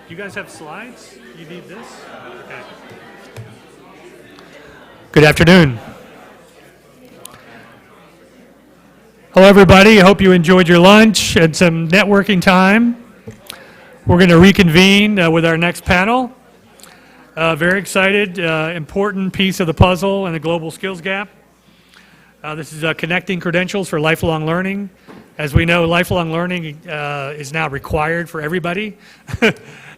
You guys have slides? You need this? Okay. Good afternoon. Hello, everybody. I hope you enjoyed your lunch and some networking time. We're going to reconvene with our next panel. Very excited, important piece of the puzzle in the global skills gap. This is connecting credentials for lifelong learning. As we know, lifelong learning is now required for everybody.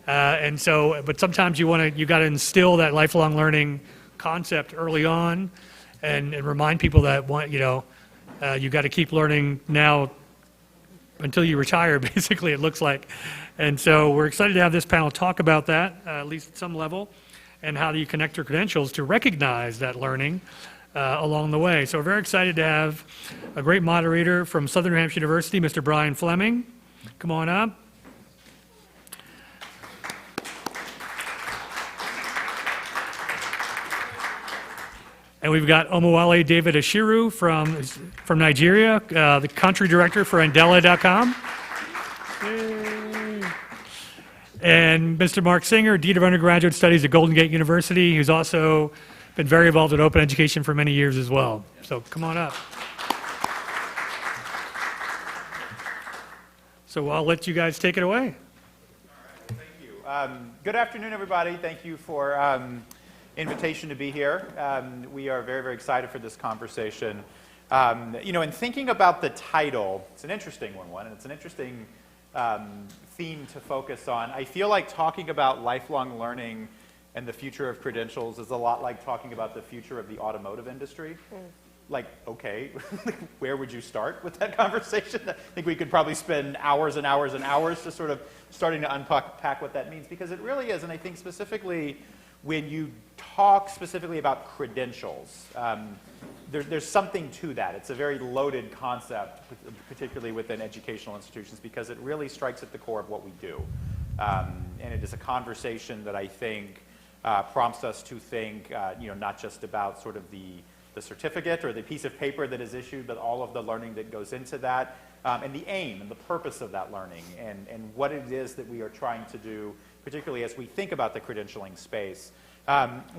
And so, but sometimes you got to instill that lifelong learning concept early on and remind people that, you got to keep learning now until you retire, basically, it looks like. And so we're excited to have this panel talk about that, at least at some level, and how do you connect your credentials to recognize that learning along the way. So we're very excited to have a great moderator from Southern New Hampshire University, Mr. Brian Fleming. Come on up. And we've got Omowale David-Ashiru from Nigeria, the country director for Andela.com. And Mr. Marc Singer, Dean of Undergraduate Studies at Golden Gate University, who's also been very involved in open education for many years as well. So come on up. So I'll let you guys take it away. All right, thank you. Good afternoon, everybody. Thank you for invitation to be here. We are very, very excited for this conversation. In thinking about the title, it's an interesting one, and it's an interesting theme to focus on. I feel like talking about lifelong learning and the future of credentials is a lot like talking about the future of the automotive industry. Like, okay, where would you start with that conversation? I think we could probably spend hours and hours and hours just sort of starting to unpack what that means, because it really is, and I think specifically when you talk specifically about credentials, there's something to that. It's a very loaded concept, particularly within educational institutions, because it really strikes at the core of what we do. And it is a conversation that I think prompts us to think, not just about sort of the certificate or the piece of paper that is issued, but all of the learning that goes into that, and the aim and the purpose of that learning, and what it is that we are trying to do, particularly as we think about the credentialing space.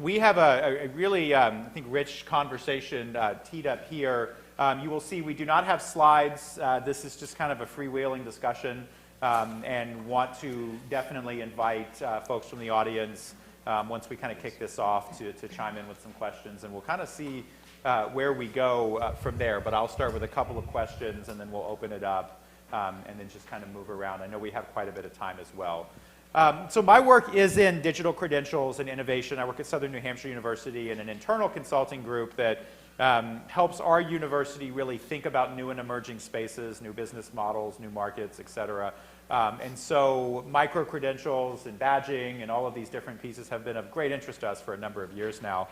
We have a really, I think, rich conversation teed up here. You will see we do not have slides. This is just kind of a freewheeling discussion, and want to definitely invite folks from the audience, once we kind of kick this off, to chime in with some questions, and we'll kind of see where we go from there. But I'll start with a couple of questions, and then we'll open it up, and then just kind of move around. I know we have quite a bit of time as well. So my work is in digital credentials and innovation. I work at Southern New Hampshire University in an internal consulting group that helps our university really think about new and emerging spaces, new business models, new markets, et cetera. And so micro-credentials and badging and all of these different pieces have been of great interest to us for a number of years now.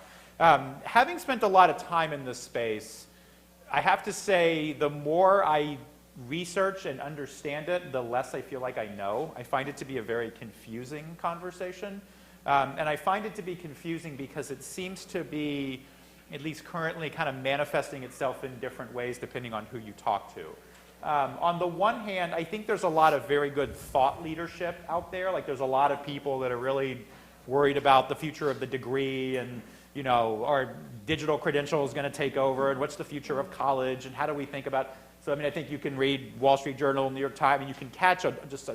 Having spent a lot of time in this space, I have to say the more I research and understand it, the less I feel like I know. I find it to be a very confusing conversation. And I find it to be confusing because it seems to be, at least currently, kind of manifesting itself in different ways depending on who you talk to. On the one hand, I think there's a lot of very good thought leadership out there. Like, there's a lot of people that are really worried about the future of the degree, and are digital credentials going to take over, and what's the future of college, and how do we think about. So, I think you can read Wall Street Journal, New York Times, and you can catch just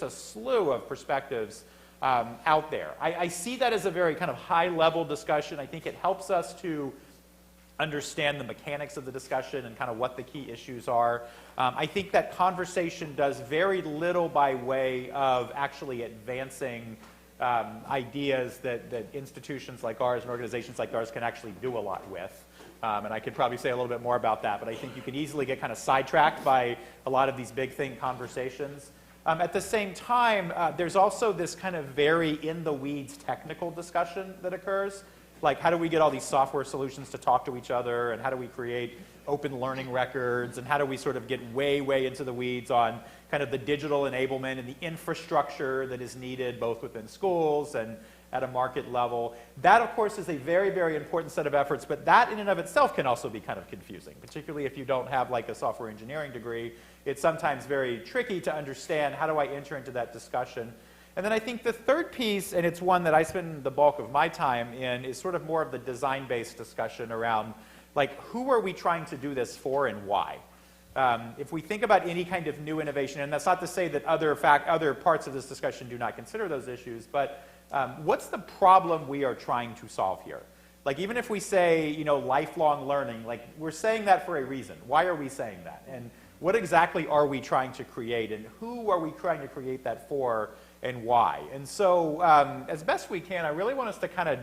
a slew of perspectives out there. I see that as a very kind of high-level discussion. I think it helps us to understand the mechanics of the discussion and kind of what the key issues are. I think that conversation does very little by way of actually advancing ideas that institutions like ours and organizations like ours can actually do a lot with. And I could probably say a little bit more about that, but I think you can easily get kind of sidetracked by a lot of these big thing conversations. At the same time, there's also this kind of very in-the-weeds technical discussion that occurs. Like, how do we get all these software solutions to talk to each other, and how do we create open learning records, and how do we sort of get way, way into the weeds on kind of the digital enablement and the infrastructure that is needed both within schools and at a market level. That, of course, is a very, very important set of efforts, but that in and of itself can also be kind of confusing, particularly if you don't have like a software engineering degree. It's sometimes very tricky to understand, how do I enter into that discussion? And then I think the third piece, and it's one that I spend the bulk of my time in, is sort of more of the design-based discussion around, like, who are we trying to do this for and why? If we think about any kind of new innovation, and that's not to say that other parts of this discussion do not consider those issues, but what's the problem we are trying to solve here? Like, even if we say, you know, lifelong learning, like, we're saying that for a reason. Why are we saying that? And what exactly are we trying to create? And who are we trying to create that for and why? And so, as best we can, I really want us to kind of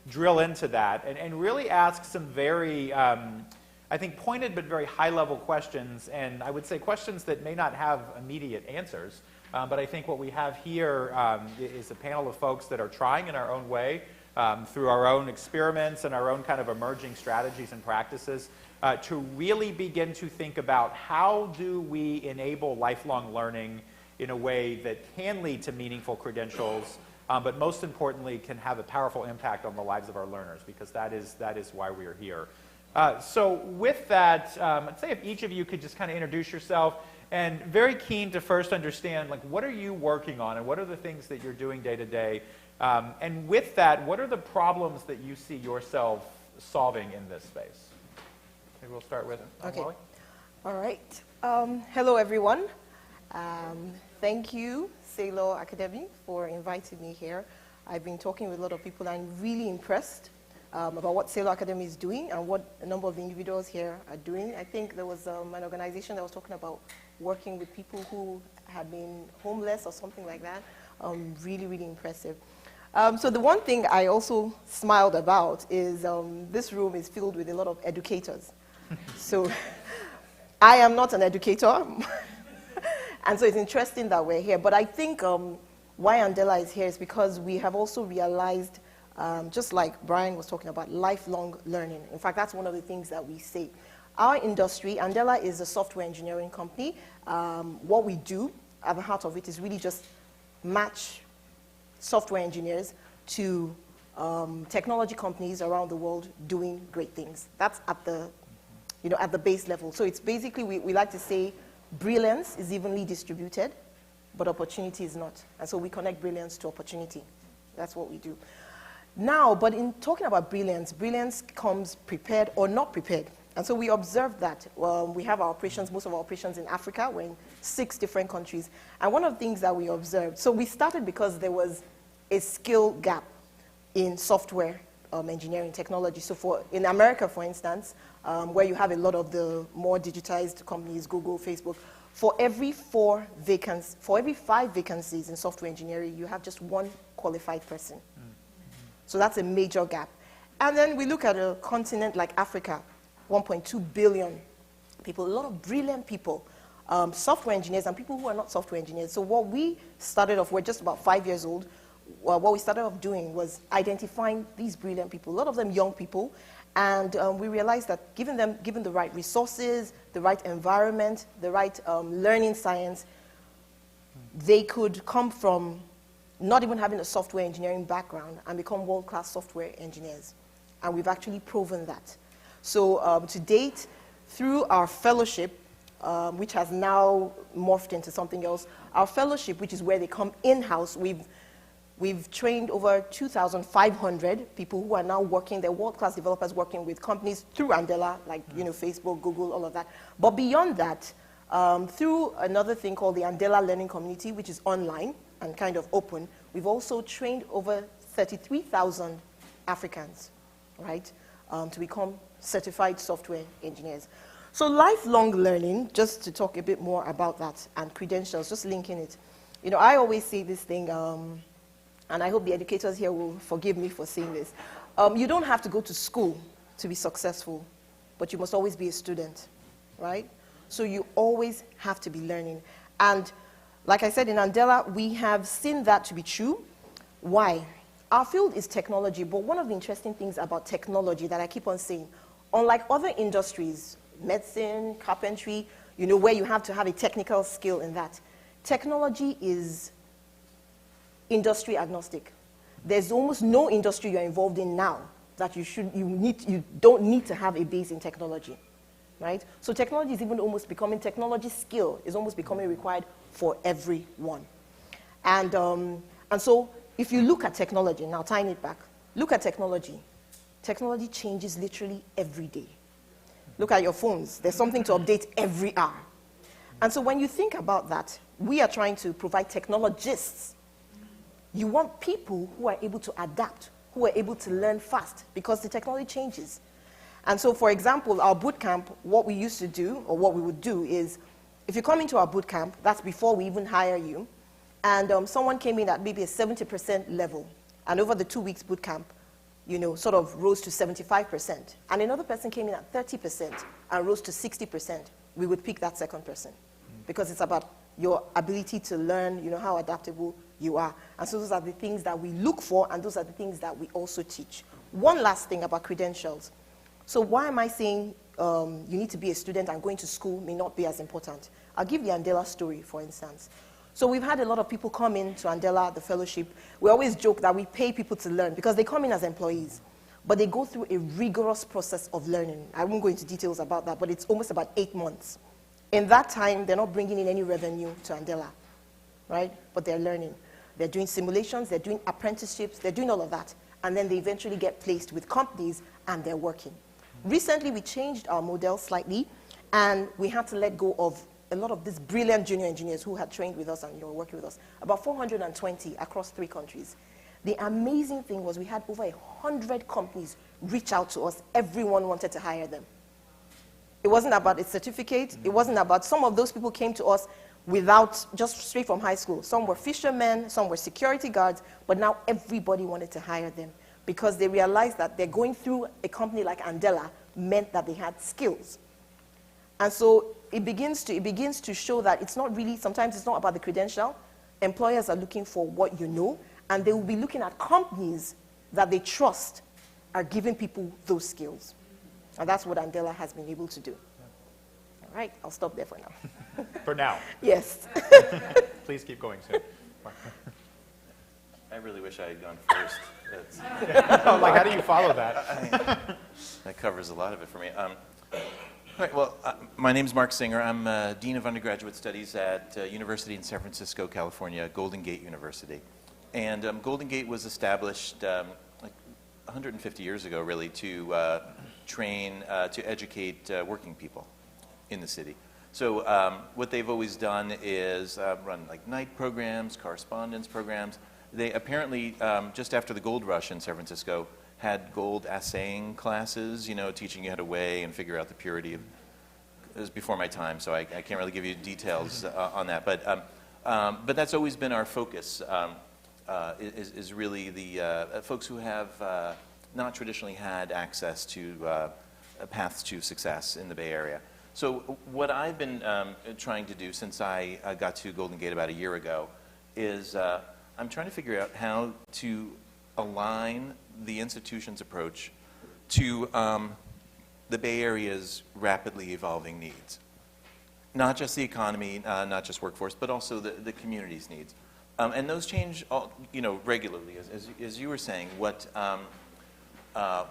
drill into that and really ask some very, I think, pointed but very high-level questions. And I would say questions that may not have immediate answers. But I think what we have here is a panel of folks that are trying in our own way, through our own experiments and our own kind of emerging strategies and practices, to really begin to think about how do we enable lifelong learning in a way that can lead to meaningful credentials, but most importantly can have a powerful impact on the lives of our learners, because that is why we are here. So with that, I'd say if each of you could just kind of introduce yourself, and very keen to first understand, like, what are you working on and what are the things that you're doing day to day? And with that, what are the problems that you see yourself solving in this space? Maybe we'll start with Okay. Molly. All right. Hello, everyone. Thank you, Saylor Academy, for inviting me here. I've been talking with a lot of people, and I'm really impressed about what Saylor Academy is doing and what a number of the individuals here are doing. I think there was an organization that was talking about working with people who had been homeless or something like that. Really, really impressive. So the one thing I also smiled about is this room is filled with a lot of educators. So I am not an educator, and so it's interesting that we're here. But I think why Andela is here is because we have also realized, just like Brian was talking about, lifelong learning. In fact, that's one of the things that we say. Our industry, Andela is a software engineering company. What we do at the heart of it is really just match software engineers to technology companies around the world doing great things. That's at the, at the base level. So it's basically, we like to say, brilliance is evenly distributed, but opportunity is not. And so we connect brilliance to opportunity. That's what we do. Now, but in talking about brilliance, brilliance comes prepared or not prepared. And so we observed that. We have our operations, most of our operations in Africa. We're in 6 different countries. And one of the things that we observed, so we started because there was a skill gap in software engineering technology. So in America, for instance, where you have a lot of the more digitized companies, Google, Facebook, for every 5 vacancies in software engineering, you have just 1 qualified person. So that's a major gap. And then we look at a continent like Africa, 1.2 billion people, a lot of brilliant people, software engineers and people who are not software engineers. So what we started off, we're just about 5 years old, what we started off doing was identifying these brilliant people, a lot of them young people, and we realized that given the right resources, the right environment, the right learning science, they could come from not even having a software engineering background and become world-class software engineers. And we've actually proven that. So to date, through our fellowship, which has now morphed into something else, our fellowship, which is where they come in-house, we've trained over 2,500 people who are now working, they're world-class developers working with companies through Andela, like Facebook, Google, all of that. But beyond that, through another thing called the Andela Learning Community, which is online and kind of open, we've also trained over 33,000 Africans, right, to become certified software engineers. So lifelong learning, just to talk a bit more about that, and credentials, just linking it. I always say this thing, and I hope the educators here will forgive me for saying this. You don't have to go to school to be successful, but you must always be a student, right? So you always have to be learning. And like I said, in Andela, we have seen that to be true. Why? Our field is technology, but one of the interesting things about technology that I keep on saying, unlike other industries, medicine, carpentry, where you have to have a technical skill in that, technology is industry agnostic. There's almost no industry you're involved in now that you don't need to have a base in technology, right? So technology is even almost becoming, technology skill is almost becoming required for everyone. And And so if you look at technology, now tying it back, look at technology. Technology changes literally every day. Look at your phones. There's something to update every hour. And so when you think about that, we are trying to provide technologists. You want people who are able to adapt, who are able to learn fast, because the technology changes. And so, for example, our boot camp, what we used to do, or what we would do is, if you come into our boot camp, that's before we even hire you, and someone came in at maybe a 70% level, and over the 2 weeks boot camp, sort of rose to 75%, and another person came in at 30% and rose to 60%, we would pick that second person, because it's about your ability to learn, how adaptable you are. And so those are the things that we look for, and those are the things that we also teach. One last thing about credentials. So why am I saying you need to be a student and going to school may not be as important? I'll give the Andela story, for instance. So we've had a lot of people come in to Andela, the fellowship. We always joke that we pay people to learn because they come in as employees, but they go through a rigorous process of learning. I won't go into details about that, but it's almost about 8 months. In that time, they're not bringing in any revenue to Andela, right? But they're learning. They're doing simulations, they're doing apprenticeships, they're doing all of that. And then they eventually get placed with companies and they're working. Recently, we changed our model slightly, and we had to let go of a lot of these brilliant junior engineers who had trained with us and were working with us, about 420 across 3 countries. The amazing thing was we had over 100 companies reach out to us. Everyone wanted to hire them. It wasn't about a certificate. It wasn't about, some of those people came to us without, just straight from high school. Some were fishermen, some were security guards, but now everybody wanted to hire them because they realized that they're going through a company like Andela meant that they had skills. And so it begins to show that it's not really, sometimes it's not about the credential. Employers are looking for what you know, and they will be looking at companies that they trust are giving people those skills. And that's what Andela has been able to do. All right, I'll stop there for now. For now. Yes. Please keep going, sir. I really wish I had gone first. How do you follow that? That covers a lot of it for me. All right, well, my name is Marc Singer. I'm Dean of Undergraduate Studies at University in San Francisco, California, Golden Gate University. And Golden Gate was established like 150 years ago, really, to train, to educate working people in the city. So what they've always done is run like night programs, correspondence programs. They apparently, just after the gold rush in San Francisco, had gold assaying classes, teaching you how to weigh and figure out the purity of, it was before my time, so I can't really give you details on that. But that's always been our focus, is really the folks who have not traditionally had access to paths to success in the Bay Area. So what I've been trying to do since I got to Golden Gate about a year ago is I'm trying to figure out how to align the institution's approach to the Bay Area's rapidly evolving needs. Not just the economy, not just workforce, but also the community's needs. And those change regularly. As you were saying,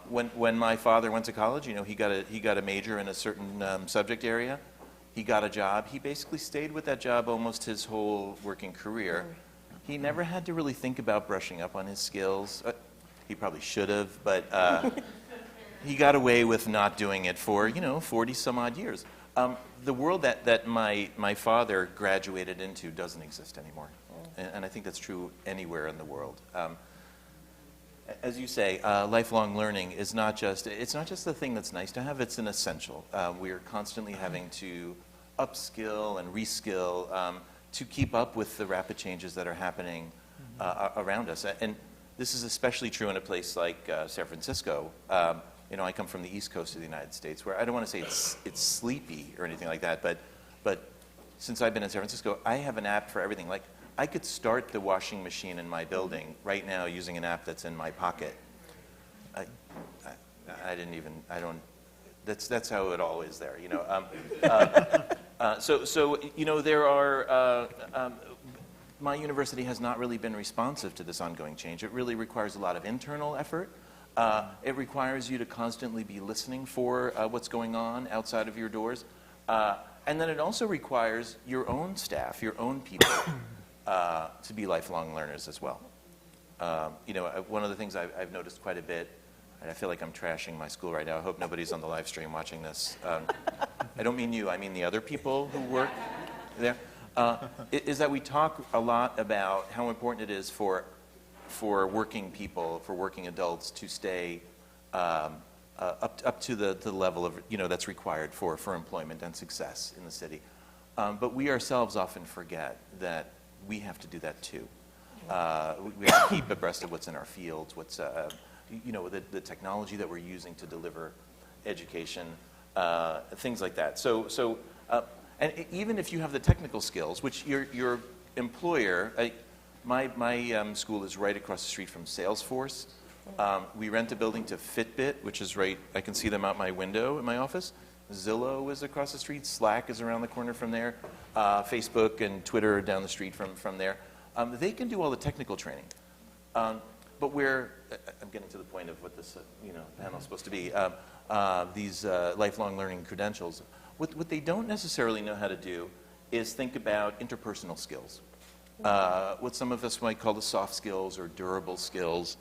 when my father went to college, he got a major in a certain subject area. He got a job. He basically stayed with that job almost his whole working career. He never had to really think about brushing up on his skills. He probably should have, but he got away with not doing it for 40 some odd years. The world that my father graduated into doesn't exist anymore, and I think that's true anywhere in the world. As you say, lifelong learning is not just the thing that's nice to have, it's an essential. We're constantly having to upskill and reskill to keep up with the rapid changes that are happening around us. And this is especially true in a place like San Francisco. I come from the East Coast of the United States, where I don't want to say it's sleepy or anything like that, but since I've been in San Francisco, I have an app for everything. Like, I could start the washing machine in my building right now using an app that's in my pocket. That's how it all is there, there are, my university has not really been responsive to this ongoing change. It really requires a lot of internal effort. It requires you to constantly be listening for what's going on outside of your doors. And then it also requires your own staff, your own people, to be lifelong learners as well. One of the things I've noticed quite a bit, and I feel like I'm trashing my school right now. I hope nobody's on the live stream watching this. I don't mean you, I mean the other people who work there, is that we talk a lot about how important it is for working people, for working adults to stay up to the level of, that's required for employment and success in the city. But we ourselves often forget that we have to do that too. We have to keep abreast of what's in our fields, what's, the technology that we're using to deliver education, things like that. And even if you have the technical skills, which your employer, my school is right across the street from Salesforce. We rent a building to Fitbit, which is right, I can see them out my window in my office. Zillow is across the street. Slack is around the corner from there. Facebook and Twitter are down the street from there. They can do all the technical training. But I'm getting to the point of what this panel is supposed to be, these lifelong learning credentials. What they don't necessarily know how to do is think about interpersonal skills. What some of us might call the soft skills or durable skills,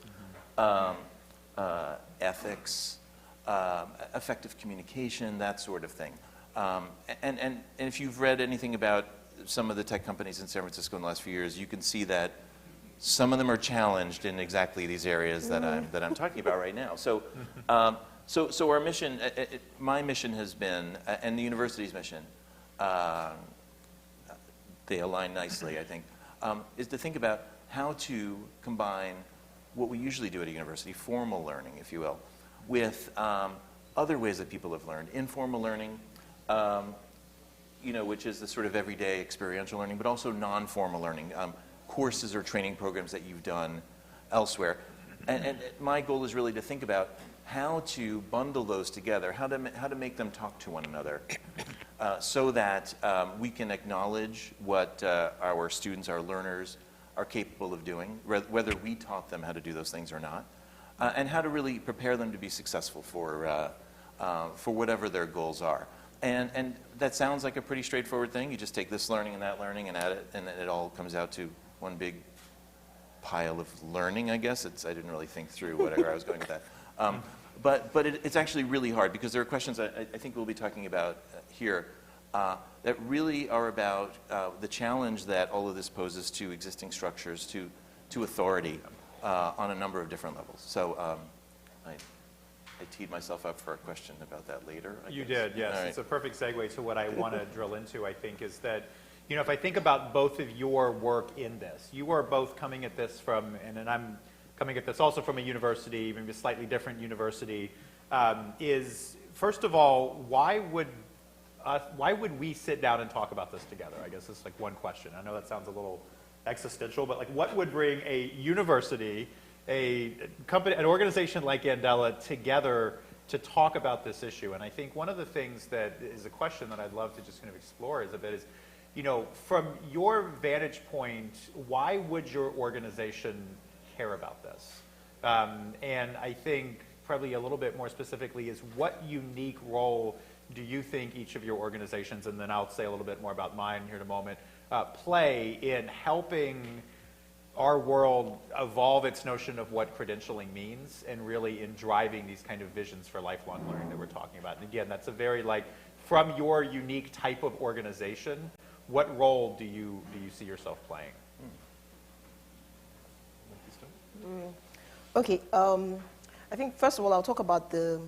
ethics, effective communication, that sort of thing. And if you've read anything about some of the tech companies in San Francisco in the last few years, you can see that some of them are challenged in exactly these areas that I'm talking about right now. So our mission, my mission has been, and the university's mission, they align nicely, I think, is to think about how to combine what we usually do at a university, formal learning, if you will, with other ways that people have learned, informal learning, which is the sort of everyday experiential learning, but also non-formal learning, courses or training programs that you've done elsewhere. And my goal is really to think about how to bundle those together, how to make them talk to one another, so that we can acknowledge what our students, our learners, are capable of doing, whether we taught them how to do those things or not, and how to really prepare them to be successful for whatever their goals are. And that sounds like a pretty straightforward thing. You just take this learning and that learning and add it, and it all comes out to one big pile of learning, I guess. I didn't really think through whatever I was going with that. But it's actually really hard, because there are questions I think we'll be talking about here that really are about the challenge that all of this poses to existing structures, to authority on a number of different levels. So I teed myself up for a question about that later. You did, yes. Right. It's a perfect segue to what I want to drill into, I think, is that, if I think about both of your work in this, you are both coming at this from, and I'm coming at this also from a university, maybe a slightly different university, is, first of all, why would we sit down and talk about this together? I guess it's like one question. I know that sounds a little existential, but like, what would bring a university, a company, an organization like Andela together to talk about this issue? And I think one of the things that is a question that I'd love to just kind of explore is a bit is, from your vantage point, why would your organization care about this? And I think probably a little bit more specifically is, what unique role do you think each of your organizations, and then I'll say a little bit more about mine here in a moment, play in helping our world evolve its notion of what credentialing means, and really in driving these kind of visions for lifelong learning that we're talking about? And again, that's a very, from your unique type of organization, what role do you see yourself playing? Okay, I think first of all, I'll talk about the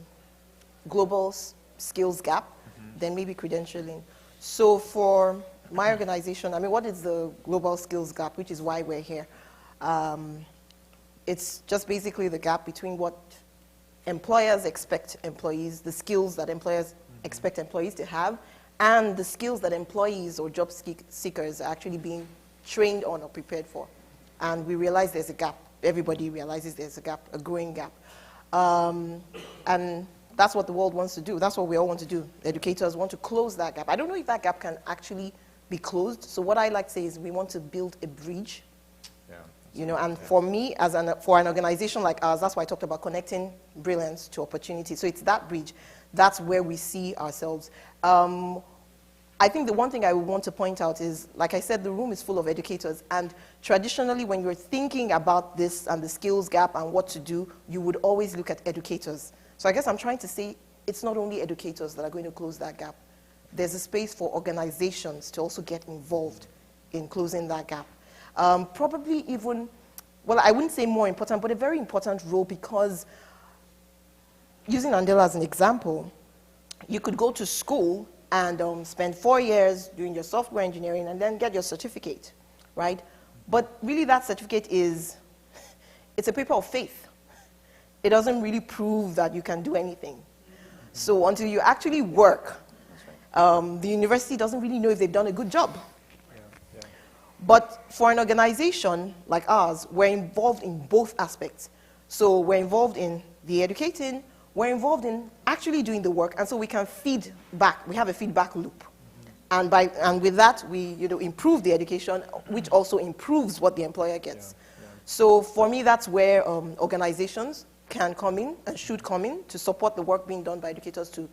global skills gap, then maybe credentialing. So for my organization, what is the global skills gap, which is why we're here? It's just basically the gap between what employers expect employees, the skills that employers expect employees to have, and the skills that employees or job seekers are actually being trained on or prepared for. And we realize there's a gap. Everybody realizes there's a gap, a growing gap. And that's what the world wants to do. That's what we all want to do. Educators want to close that gap. I don't know if that gap can actually be closed. So what I like to say is we want to build a bridge. And for me, for an organization like ours, that's why I talked about connecting brilliance to opportunity. So it's that bridge. That's where we see ourselves. I think the one thing I would want to point out is, like I said, the room is full of educators, and traditionally when you're thinking about this and the skills gap and what to do, you would always look at educators. So I guess I'm trying to say it's not only educators that are going to close that gap. There's a space for organizations to also get involved in closing that gap. Probably even, well, I wouldn't say more important, but a very important role, because using Andela as an example, you could go to school and spend 4 years doing your software engineering and then get your certificate, right? But really that certificate is, it's a paper of faith. It doesn't really prove that you can do anything. So until you actually work, the university doesn't really know if they've done a good job. But for an organization like ours, we're involved in both aspects. So we're involved in the educating, we're involved in actually doing the work, and so we can feed back. We have a feedback loop. And with that, we improve the education, which also improves what the employer gets. So for me, that's where organizations can come in and should come in to support the work being done by educators to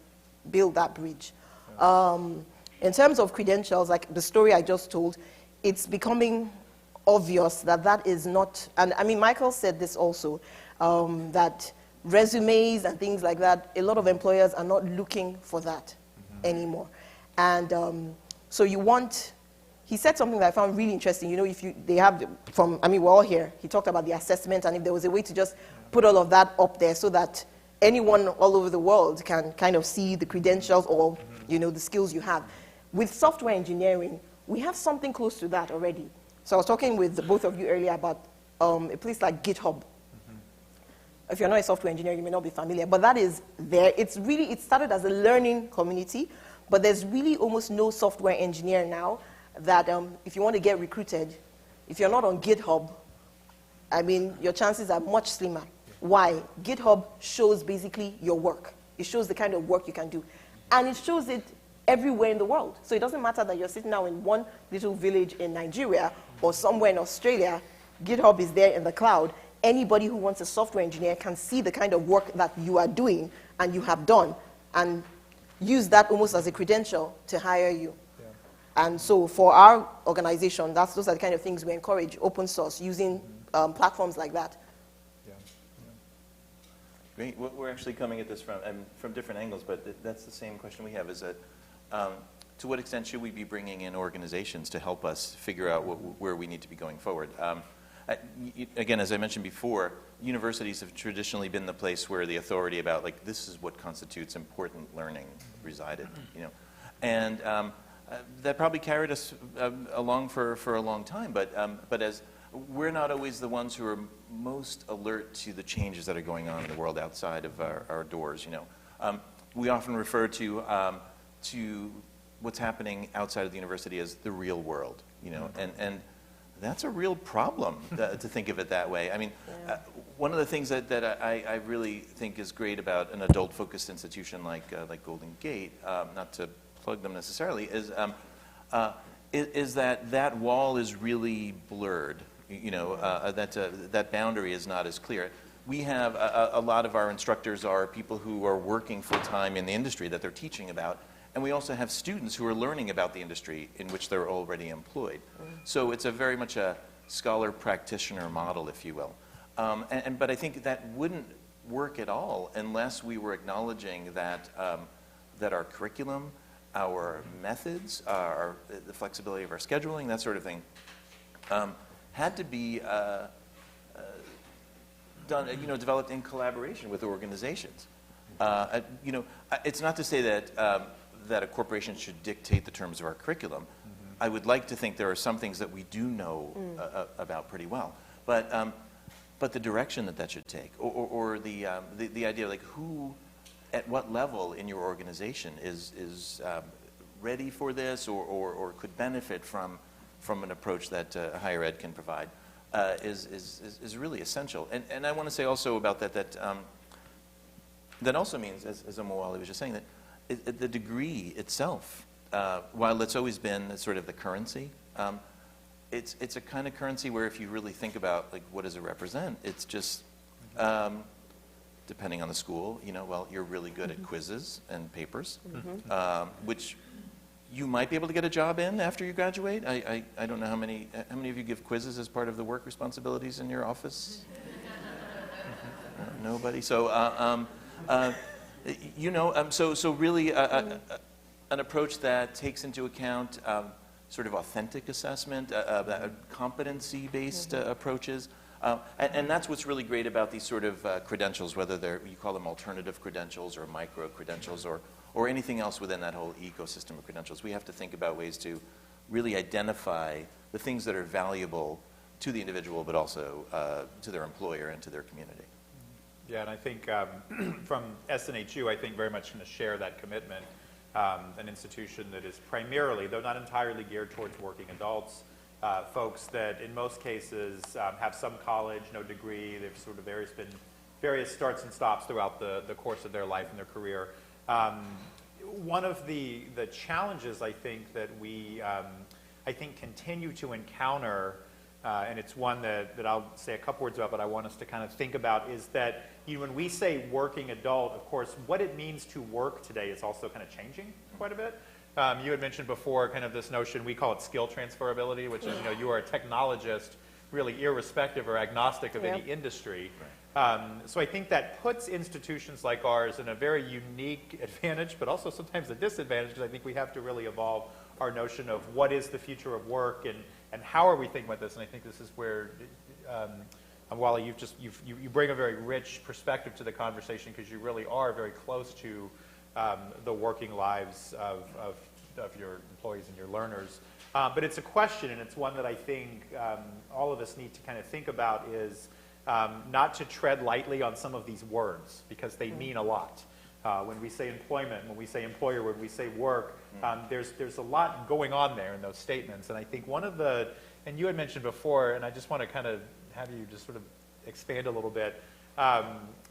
build that bridge. In terms of credentials, like the story I just told, it's becoming obvious that that is not, and I mean, Michael said this also, that resumes and things like that, a lot of employers are not looking for that anymore. And so you want, he said something that I found really interesting. They have we're all here. He talked about the assessment, and if there was a way to just put all of that up there so that anyone all over the world can kind of see the credentials or, the skills you have. With software engineering, we have something close to that already. So I was talking with both of you earlier about a place like GitHub. If you're not a software engineer, you may not be familiar, but that is there. It started as a learning community, but there's really almost no software engineer now that if you want to get recruited, if you're not on GitHub, I mean, your chances are much slimmer. Why? GitHub shows basically your work. It shows the kind of work you can do. And it shows it everywhere in the world. So it doesn't matter that you're sitting now in one little village in Nigeria or somewhere in Australia. GitHub is there in the cloud. Anybody who wants a software engineer can see the kind of work that you are doing and you have done and use that almost as a credential to hire you. And so for our organization, those are the kind of things we encourage, open source, using platforms like that. Great. We're actually coming at this from different angles, but that's the same question we have, is that to what extent should we be bringing in organizations to help us figure out where we need to be going forward? Again, as I mentioned before, universities have traditionally been the place where the authority about, like, this is what constitutes important learning resided, And that probably carried us along for a long time, but as we're not always the ones who are most alert to the changes that are going on in the world outside of our doors, We often refer to what's happening outside of the university as the real world, and that's a real problem to think of it that way. I mean, one of the things that I really think is great about an adult-focused institution like Golden Gate, not to plug them necessarily, is that wall is really blurred. That boundary is not as clear. We have a lot of our instructors are people who are working full-time in the industry that they're teaching about, and we also have students who are learning about the industry in which they're already employed. So it's very much a scholar-practitioner model, if you will. But I think that wouldn't work at all unless we were acknowledging that our curriculum, our methods, the flexibility of our scheduling, that sort of thing, had to be developed in collaboration with organizations. It's not to say that a corporation should dictate the terms of our curriculum. I would like to think there are some things that we do know about pretty well, but the direction that should take, or the idea, like, who, at what level in your organization is ready for this, or could benefit from an approach that higher ed can provide, is really essential. And I want to say also about that also means, as Omowale was just saying, that the degree itself, while it's always been sort of the currency, it's a kind of currency where if you really think about, like, what does it represent, it's just, depending on the school, well, you're really good at quizzes and papers, which you might be able to get a job in after you graduate. I don't know how many of you give quizzes as part of the work responsibilities in your office? Nobody. So, so really an approach that takes into account sort of authentic assessment, competency-based approaches. And that's what's really great about these sort of credentials, whether you call them alternative credentials or micro-credentials or anything else within that whole ecosystem of credentials. We have to think about ways to really identify the things that are valuable to the individual, but also to their employer and to their community. Yeah, and I think from SNHU, I think very much going to share that commitment. An institution that is primarily, though not entirely geared towards working adults, folks that in most cases have some college, no degree. They've sort of been various starts and stops throughout the course of their life and their career. One of the challenges I think that we continue to encounter, and it's one that I'll say a couple words about, but I want us to kind of think about, is that when we say working adult, of course, what it means to work today is also kind of changing quite a bit. You had mentioned before kind of this notion, we call it skill transferability, which is, you are a technologist really irrespective or agnostic of any industry. So I think that puts institutions like ours in a very unique advantage, but also sometimes a disadvantage, because I think we have to really evolve our notion of what is the future of work and how are we thinking about this. And I think this is where, Omowale, you bring a very rich perspective to the conversation, because you really are very close to the working lives of your employees and your learners. But it's a question, and it's one that I think all of us need to kind of think about, is not to tread lightly on some of these words, because they mean a lot. When we say employment, when we say employer, when we say work, there's a lot going on there in those statements. And I think one of the, and you had mentioned before, and I just want to kind of have you just sort of expand a little bit,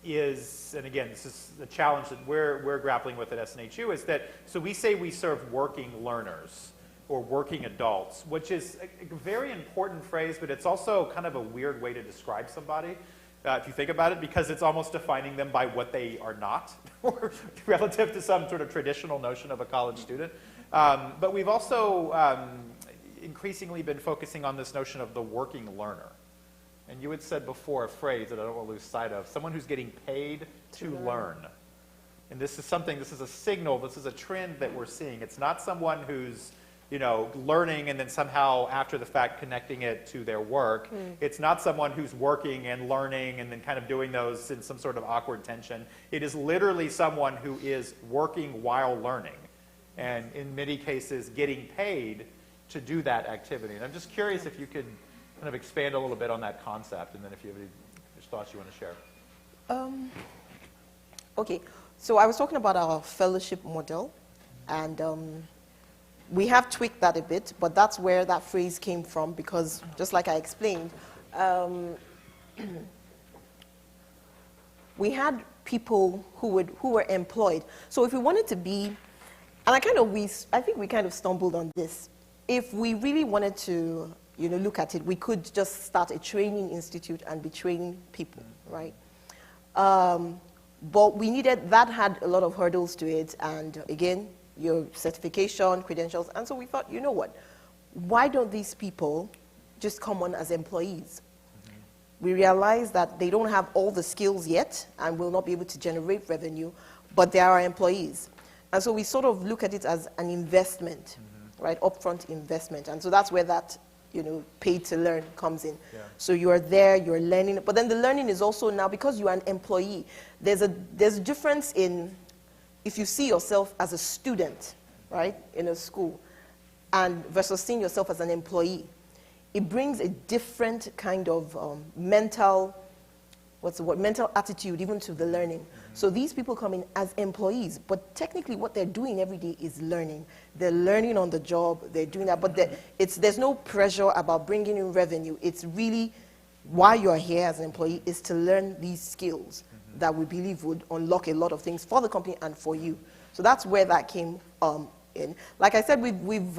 is, and again, this is a challenge that we're grappling with at SNHU, is that, so we say we serve working learners or working adults, which is a very important phrase, but it's also kind of a weird way to describe somebody, if you think about it, because it's almost defining them by what they are not, or relative to some sort of traditional notion of a college student. But we've also increasingly been focusing on this notion of the working learner. And you had said before a phrase that I don't want to lose sight of, someone who's getting paid to learn. And this is something, this is a signal, this is a trend that we're seeing. It's not someone who's, learning and then somehow after the fact connecting it to their work. It's not someone who's working and learning and then kind of doing those in some sort of awkward tension. It is literally someone who is working while learning, and in many cases getting paid to do that activity. And I'm just curious if you could kind of expand a little bit on that concept, and then if you have any thoughts you want to share. Okay, so I was talking about our fellowship model, and we have tweaked that a bit, but that's where that phrase came from, because just like I explained, we had people who were employed. So if we wanted to be, and I think we kind of stumbled on this. If we really wanted to, look at it, we could just start a training institute and be training people, right? But that had a lot of hurdles to it, and again, your certification, credentials, and so we thought, you know what, why don't these people just come on as employees? We realized that they don't have all the skills yet and will not be able to generate revenue, but they are employees. And so we sort of look at it as an investment, right, upfront investment. And so that's where that, paid to learn comes in. Yeah. So you are there, you're learning, but then the learning is also now, because you are an employee, there's a difference in, if you see yourself as a student, right, in a school, and versus seeing yourself as an employee, it brings a different kind of mental attitude even to the learning. So these people come in as employees, but technically what they're doing every day is learning. They're learning on the job, they're doing that, but there's no pressure about bringing in revenue. It's really, why you're here as an employee is to learn these skills that we believe would unlock a lot of things for the company and for you. So that's where that came in. Like I said, we've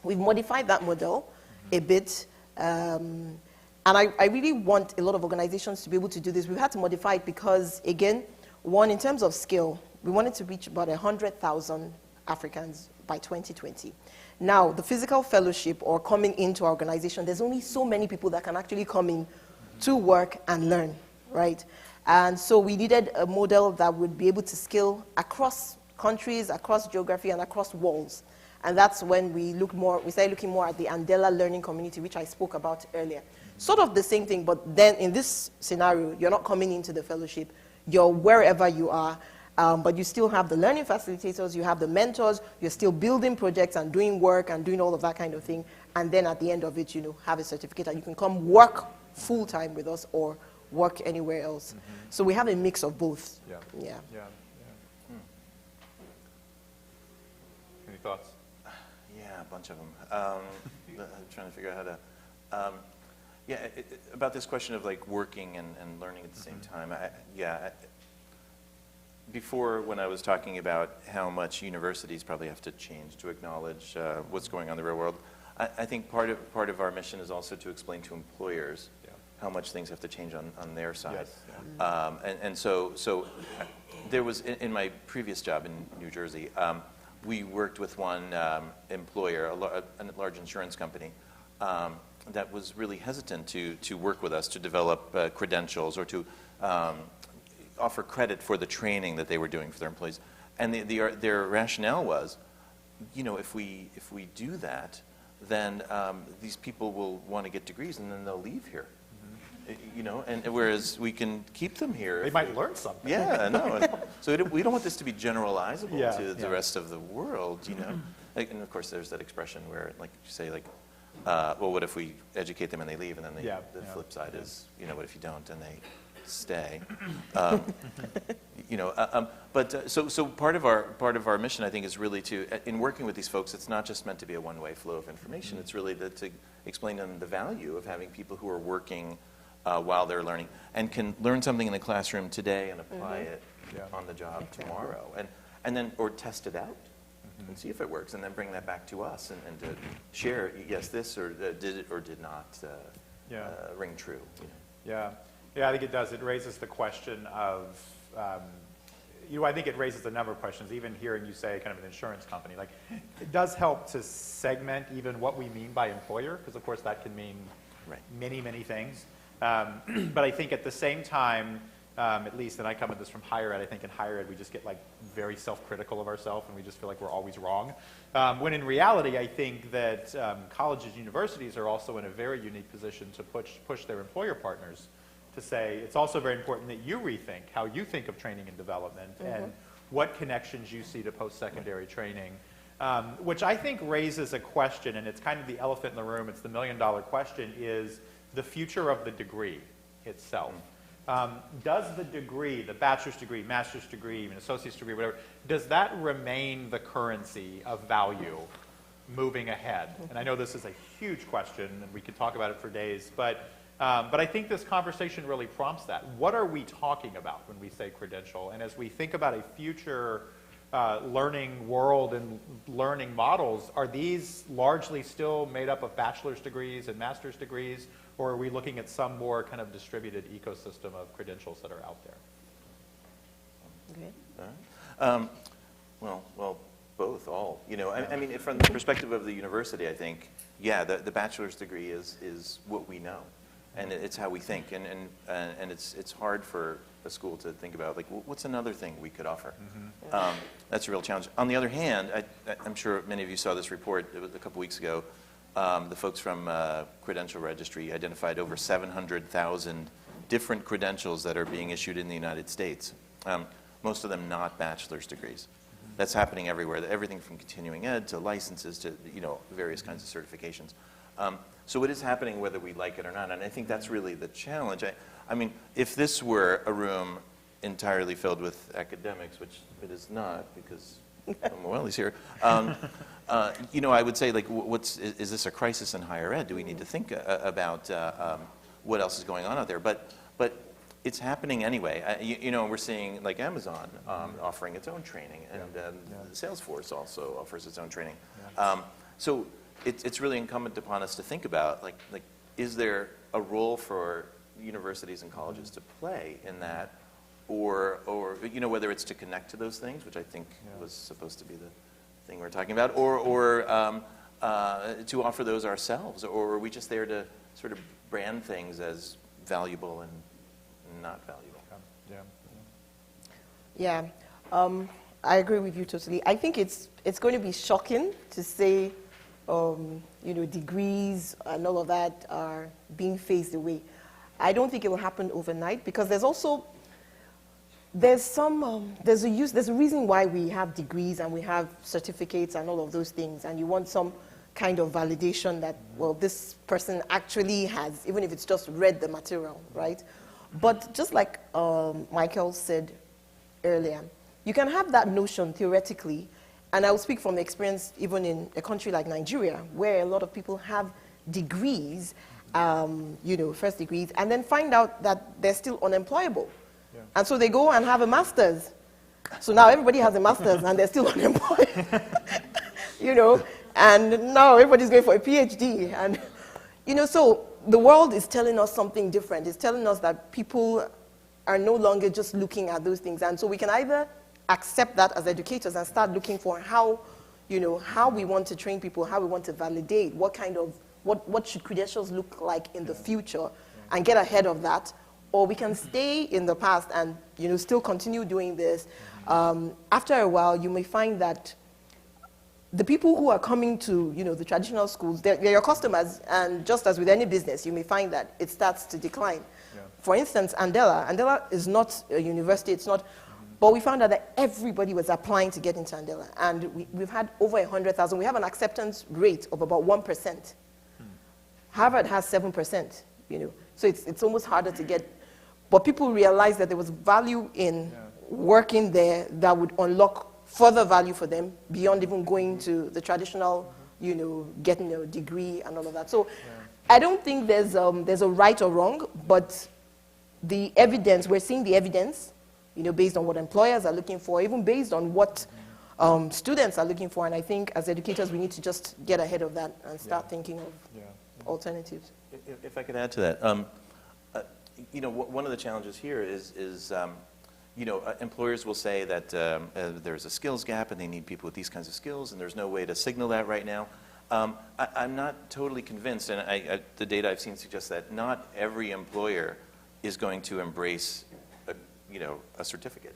modified that model a bit, and I really want a lot of organizations to be able to do this. We've had to modify it because, again, one, in terms of scale, we wanted to reach about 100,000 Africans by 2020. Now, the physical fellowship or coming into our organization, there's only so many people that can actually come in to work and learn, right? And so we needed a model that would be able to scale across countries, across geography, and across walls. And that's when we started looking more at the Andela learning community, which I spoke about earlier. Sort of the same thing, but then in this scenario, you're not coming into the fellowship, you're wherever you are, but you still have the learning facilitators, you have the mentors, you're still building projects and doing work and doing all of that kind of thing. And then at the end of it, have a certificate and you can come work full-time with us or work anywhere else. So we have a mix of both. Yeah. Any thoughts? Yeah, a bunch of them. I'm trying to figure out how to. About this question of like working and learning at the same time. Before, when I was talking about how much universities probably have to change to acknowledge what's going on in the real world, I think part of our mission is also to explain to employers how much things have to change on their side. And so there was, in my previous job in New Jersey, we worked with one employer, a large insurance company, that was really hesitant to work with us to develop credentials or to offer credit for the training that they were doing for their employees. And their rationale was, if we do that, then these people will want to get degrees and then they'll leave here. And whereas we can keep them here. They might learn something. Yeah, no. So we don't want this to be generalizable to the rest of the world, And of course, there's that expression where, like you say, well, what if we educate them and they leave, and then the flip side is, what if you don't and they stay? So part of our mission, I think, is really in working with these folks, it's not just meant to be a one-way flow of information. It's really to explain to them the value of having people who are working while they're learning and can learn something in the classroom today and apply it on the job tomorrow, and then or test it out and see if it works, and then bring that back to us and to share, yes, this or did it or did not ring true. Yeah, I think it does. It raises the question of, I think it raises a number of questions. Even hearing you say kind of an insurance company, like it does help to segment even what we mean by employer, because of course that can mean many, many things. But I think at the same time, at least, and I come at this from higher ed, I think in higher ed we just get very self-critical of ourselves and we just feel like we're always wrong. When in reality, I think that colleges and universities are also in a very unique position to push their employer partners to say it's also very important that you rethink how you think of training and development and what connections you see to post-secondary training, which I think raises a question, and it's kind of the elephant in the room, it's the million-dollar question, is the future of the degree itself. Does the degree, the bachelor's degree, master's degree, an associate's degree, whatever, does that remain the currency of value moving ahead? And I know this is a huge question, and we could talk about it for days, but I think this conversation really prompts that. What are we talking about when we say credential? And as we think about a future learning world and learning models, are these largely still made up of bachelor's degrees and master's degrees, or are we looking at some more kind of distributed ecosystem of credentials that are out there? Okay. Well, both, all. I mean, from the perspective of the university, I think, the bachelor's degree is what we know, and it's how we think, and it's hard for a school to think about, what's another thing we could offer? That's a real challenge. On the other hand, I'm sure many of you saw this report a couple weeks ago. The folks from Credential Registry identified over 700,000 different credentials that are being issued in the United States, most of them not bachelor's degrees. That's happening everywhere, everything from continuing ed to licenses to various kinds of certifications. So it is happening whether we like it or not, and I think that's really the challenge. I mean, if this were a room entirely filled with academics, which it is not because Omowale's here, I would say, is this a crisis in higher ed? Do we need to think about what else is going on out there? But it's happening anyway. We're seeing Amazon offering its own training, and Salesforce also offers its own training. So it's really incumbent upon us to think about, is there a role for universities and colleges to play in that, or whether it's to connect to those things, which I think was supposed to be thing we're talking about, or to offer those ourselves, or are we just there to sort of brand things as valuable and not valuable? Yeah, I agree with you totally. I think it's going to be shocking to say, degrees and all of that are being phased away. I don't think it will happen overnight, because there's a reason why we have degrees and we have certificates and all of those things, and you want some kind of validation that, well, this person actually has, even if it's just read the material, right? But just like Michael said earlier, you can have that notion theoretically, and I will speak from experience even in a country like Nigeria, where a lot of people have degrees, first degrees, and then find out that they're still unemployable. Yeah. And so they go and have a master's. So now everybody has a master's and they're still unemployed. And now everybody's going for a PhD. And, so the world is telling us something different. It's telling us that people are no longer just looking at those things. And so we can either accept that as educators and start looking for how we want to train people, how we want to validate, what should credentials look like in the future, and get ahead of that. Or we can stay in the past and still continue doing this. After a while, you may find that the people who are coming to the traditional schools, they're your customers, and just as with any business, you may find that it starts to decline. Yeah. For instance, Andela is not a university, it's not, but we found out that everybody was applying to get into Andela, and we've had over 100,000. We have an acceptance rate of about 1%. Harvard has 7%, so it's almost harder to get. But people realized that there was value in working there that would unlock further value for them beyond even going to the traditional, getting a degree and all of that. So I don't think there's a right or wrong, but the evidence, we're seeing the evidence, based on what employers are looking for, even based on what students are looking for. And I think as educators, we need to just get ahead of that and start thinking of alternatives. If I could add to that, one of the challenges here is employers will say that there's a skills gap and they need people with these kinds of skills, and there's no way to signal that right now. I'm not totally convinced, and the data I've seen suggests that not every employer is going to embrace a certificate.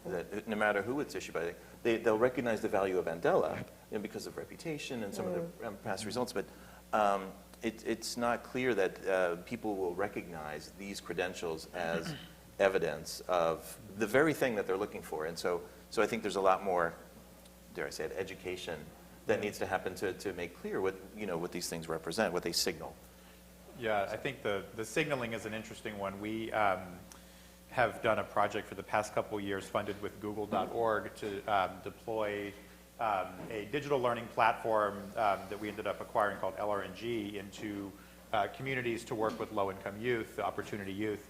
That no matter who it's issued by, they'll recognize the value of Andela because of reputation and some of the past results, but it's not clear that people will recognize these credentials as evidence of the very thing that they're looking for. And so I think there's a lot more, dare I say it, education that needs to happen to make clear what these things represent, what they signal. Yeah, I think the signaling is an interesting one. We have done a project for the past couple of years funded with Google.org to deploy a digital learning platform that we ended up acquiring called LRNG into communities to work with low-income youth, opportunity youth.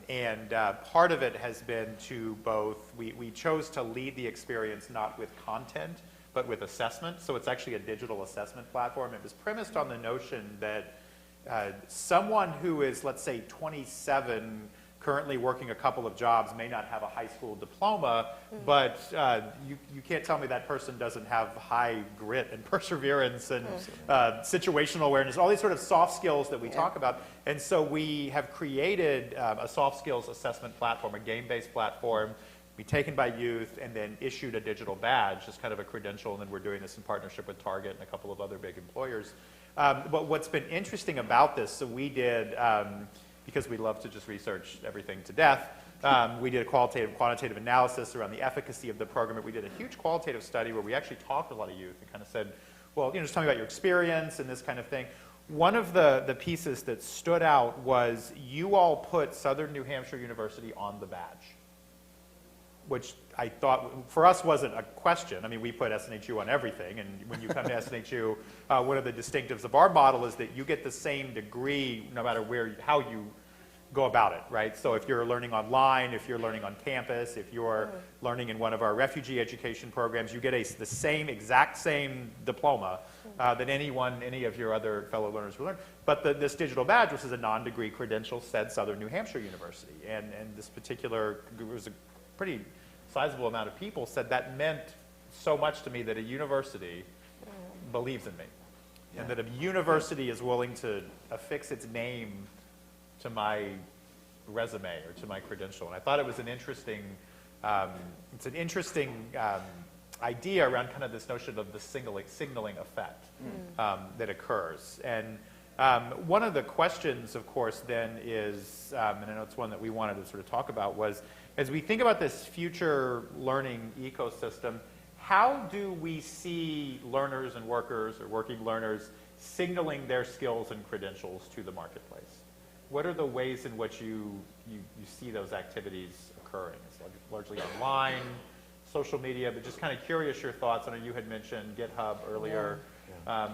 And part of it has been to both, we chose to lead the experience not with content, but with assessment. So it's actually a digital assessment platform. It was premised on the notion that someone who is, let's say, 27, currently working a couple of jobs, may not have a high school diploma, but you can't tell me that person doesn't have high grit and perseverance and situational awareness, all these sort of soft skills that we talk about. And so we have created a soft skills assessment platform, a game-based platform, be taken by youth, and then issued a digital badge as kind of a credential, and then we're doing this in partnership with Target and a couple of other big employers. But what's been interesting about this, so we did, because we love to just research everything to death, we did a quantitative analysis around the efficacy of the program. We did a huge qualitative study where we actually talked to a lot of youth and kind of said, well, just tell me about your experience and this kind of thing. One of the pieces that stood out was you all put Southern New Hampshire University on the badge, which I thought for us wasn't a question. I mean, we put SNHU on everything, and when you come to SNHU, one of the distinctives of our model is that you get the same degree no matter how you go about it, right? So if you're learning online, if you're learning on campus, if you're learning in one of our refugee education programs, you get the exact same diploma that any of your other fellow learners will learn. But this digital badge, which is a non-degree credential, said Southern New Hampshire University, and this particular, it was a pretty sizable amount of people said that meant so much to me that a university believes in me. Yeah. And that a university is willing to affix its name to my resume or to my credential. And I thought it was an interesting, idea around kind of this notion of the signaling effect that occurs. And one of the questions, of course, then is, and I know it's one that we wanted to sort of talk about, was as we think about this future learning ecosystem, how do we see learners and workers or working learners signaling their skills and credentials to the marketplace? What are the ways in which you see those activities occurring? It's largely online, social media, but just kind of curious your thoughts. I know you had mentioned GitHub earlier. Yeah.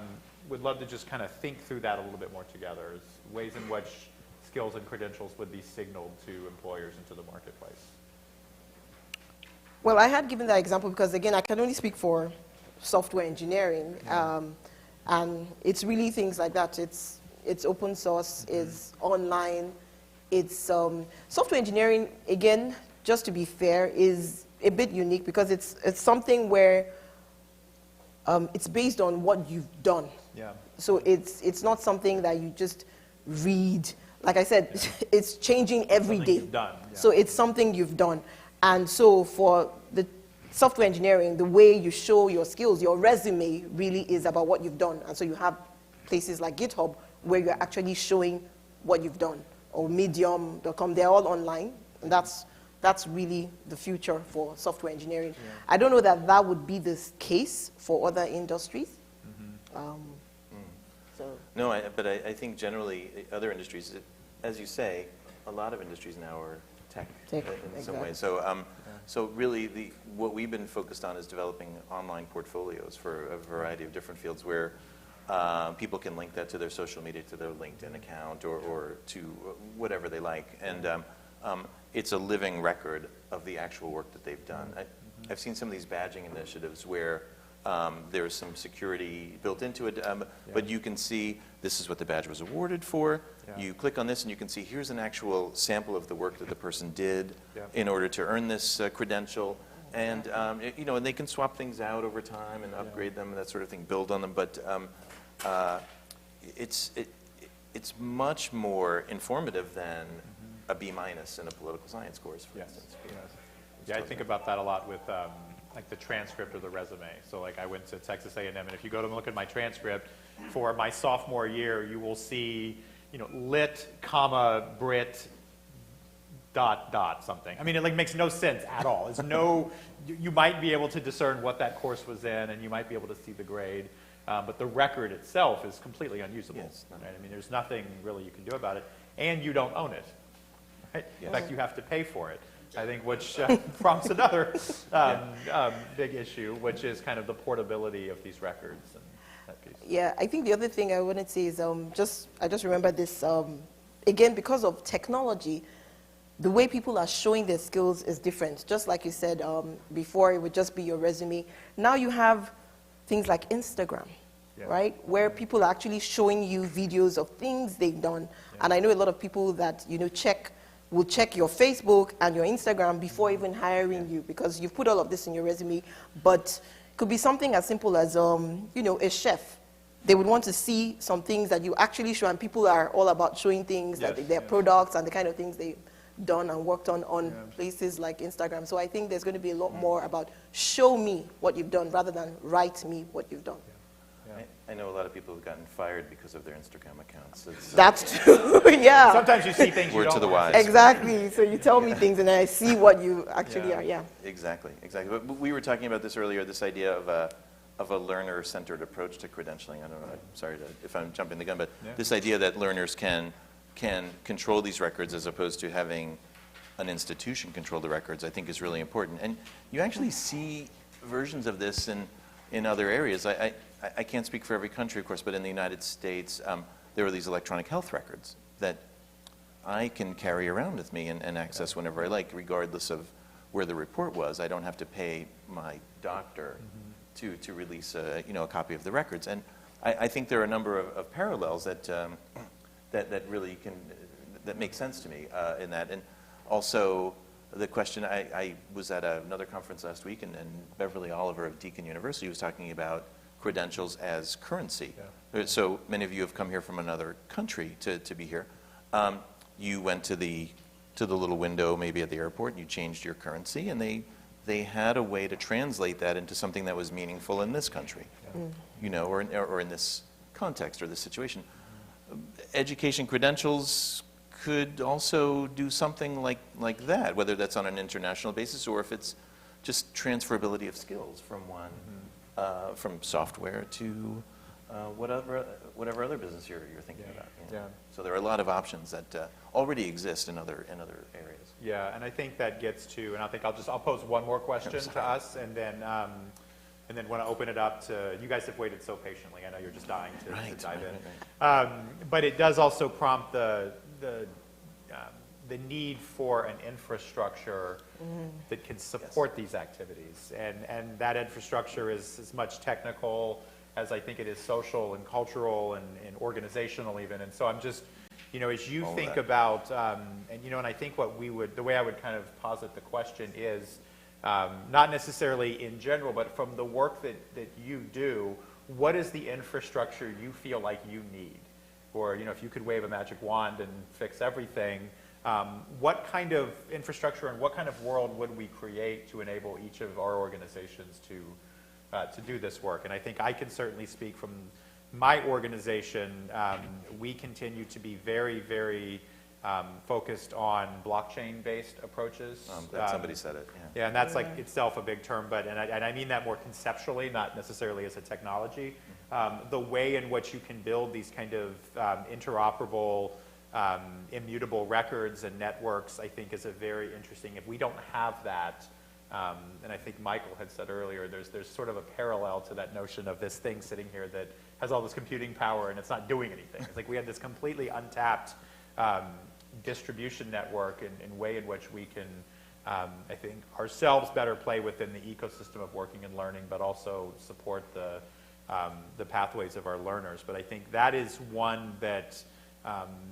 Would love to just kind of think through that a little bit more together, as ways in which skills and credentials would be signaled to employers and to the marketplace. Well, I had given that example because, again, I can only speak for software engineering, and it's really things like that. It's open source, it's online, it's software engineering. Again, just to be fair, is a bit unique because it's something where it's based on what you've done. Yeah. So it's not something that you just read. Like I said, it's changing every day. You've done. Yeah. So it's something you've done. And so for the software engineering, the way you show your skills, your resume really is about what you've done. And so you have places like GitHub where you're actually showing what you've done, or Medium.com. They're all online. And that's really the future for software engineering. Yeah. I don't know that that would be the case for other industries. No, but I think generally other industries, as you say, a lot of industries now are tech in some way. So, so really what we've been focused on is developing online portfolios for a variety of different fields where people can link that to their social media, to their LinkedIn account, or to whatever they like. And it's a living record of the actual work that they've done. I've seen some of these badging initiatives where there's some security built into it, but you can see this is what the badge was awarded for. Yeah. You click on this and you can see here's an actual sample of the work that the person did in order to earn this credential. And and they can swap things out over time and upgrade them and that sort of thing, build on them. But it's much more informative than a B- in a political science course, for instance. Yeah, I think about that a lot with like the transcript or the resume. So like I went to Texas A&M, and if you go to look at my transcript for my sophomore year, you will see, lit, Brit, ... something. I mean, it makes no sense at all. There's no, you might be able to discern what that course was in, and you might be able to see the grade, but the record itself is completely unusable. Yes. Right? I mean, there's nothing really you can do about it, and you don't own it. Right? Yes. In fact, you have to pay for it. I think, which prompts another big issue, which is kind of the portability of these records and that piece. Yeah, I think the other thing I wanted to say is I just remember this, again, because of technology, the way people are showing their skills is different. Just like you said, before it would just be your resume. Now you have things like Instagram, right? Where people are actually showing you videos of things they've done. Yeah. And I know a lot of people that, will check your Facebook and your Instagram before even hiring you because you've put all of this in your resume. But it could be something as simple as, a chef. They would want to see some things that you actually show, and people are all about showing things, their products and the kind of things they've done and worked on places like Instagram. So I think there's going to be a lot more about show me what you've done rather than write me what you've done. I know a lot of people have gotten fired because of their Instagram accounts. That's true, yeah. Sometimes you see things you don't to the want. wise. Exactly. So you tell me things and I see what you actually are, Exactly. But we were talking about this earlier, this idea of a learner-centered approach to credentialing. I don't know, I'm sorry if I'm jumping the gun, but this idea that learners can control these records as opposed to having an institution control the records, I think is really important. And you actually see versions of this in other areas. I can't speak for every country, of course, but in the United States, there are these electronic health records that I can carry around with me and access whenever I like, regardless of where the report was. I don't have to pay my doctor to release a copy of the records. And I think there are a number of parallels that really that make sense to me in that. And also, the question, I was at another conference last week, and Beverly Oliver of Deakin University was talking about credentials as currency. So many of you have come here from another country to be here. You went to the little window maybe at the airport, and you changed your currency, and they had a way to translate that into something that was meaningful in this country, you know, or in this context or this situation. Education credentials could also do something like that, whether that's on an international basis or if it's just transferability of skills from one, from software to whatever other business you're thinking about. You know? So there are a lot of options that already exist in other areas. Yeah, and I think that gets to, and I think I'll pose one more question to us, and then want to open it up to, you guys have waited so patiently. I know you're just dying to dive in. Right. But it does also prompt the need for an infrastructure that can support these activities. And that infrastructure is as much technical as I think it is social and cultural and organizational even. And so I'm just, you know, as you think about, and I think the way I would kind of posit the question is, not necessarily in general, but from the work that you do, what is the infrastructure you feel like you need? Or, you know, if you could wave a magic wand and fix everything, what kind of infrastructure and what kind of world would we create to enable each of our organizations to do this work? And I think I can certainly speak from my organization. We continue to be very, very focused on blockchain-based approaches. Somebody said it. Yeah, and that's like itself a big term, but and I mean that more conceptually, not necessarily as a technology. The way in which you can build these kind of interoperable, immutable records and networks, I think, is a very interesting. If we don't have that, and I think Michael had said earlier, there's sort of a parallel to that notion of this thing sitting here that has all this computing power and it's not doing anything. It's like we had this completely untapped distribution network and way in which we can, I think, ourselves better play within the ecosystem of working and learning, but also support the pathways of our learners. But I think that is one that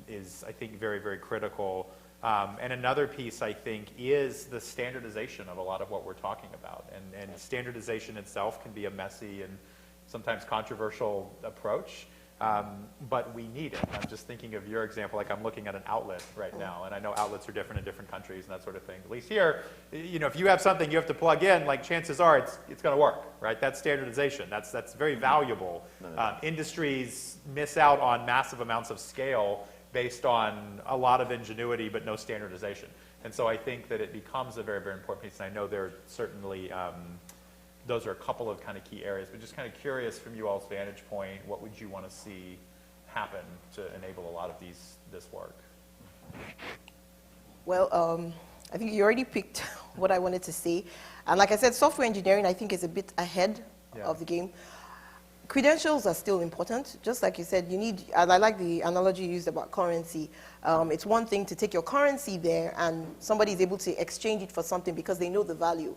is, I think, very, very critical. And another piece, I think, is the standardization of a lot of what we're talking about. And standardization itself can be a messy and sometimes controversial approach. But we need it. I'm just thinking of your example, like I'm looking at an outlet right now, and I know outlets are different in different countries and that sort of thing. At least here, you know, if you have something you have to plug in, like chances are it's going to work, right? That's standardization. That's very valuable. Industries miss out on massive amounts of scale based on a lot of ingenuity but no standardization. And so I think that it becomes a very, very important piece, and I know there are certainly those are a couple of kind of key areas, but just kind of curious from you all's vantage point, what would you want to see happen to enable a lot of this work? Well, I think you already picked what I wanted to say. And like I said, software engineering, I think, is a bit ahead of the game. Credentials are still important. Just like you said, you need, and I like the analogy you used about currency. It's one thing to take your currency there and somebody is able to exchange it for something because they know the value.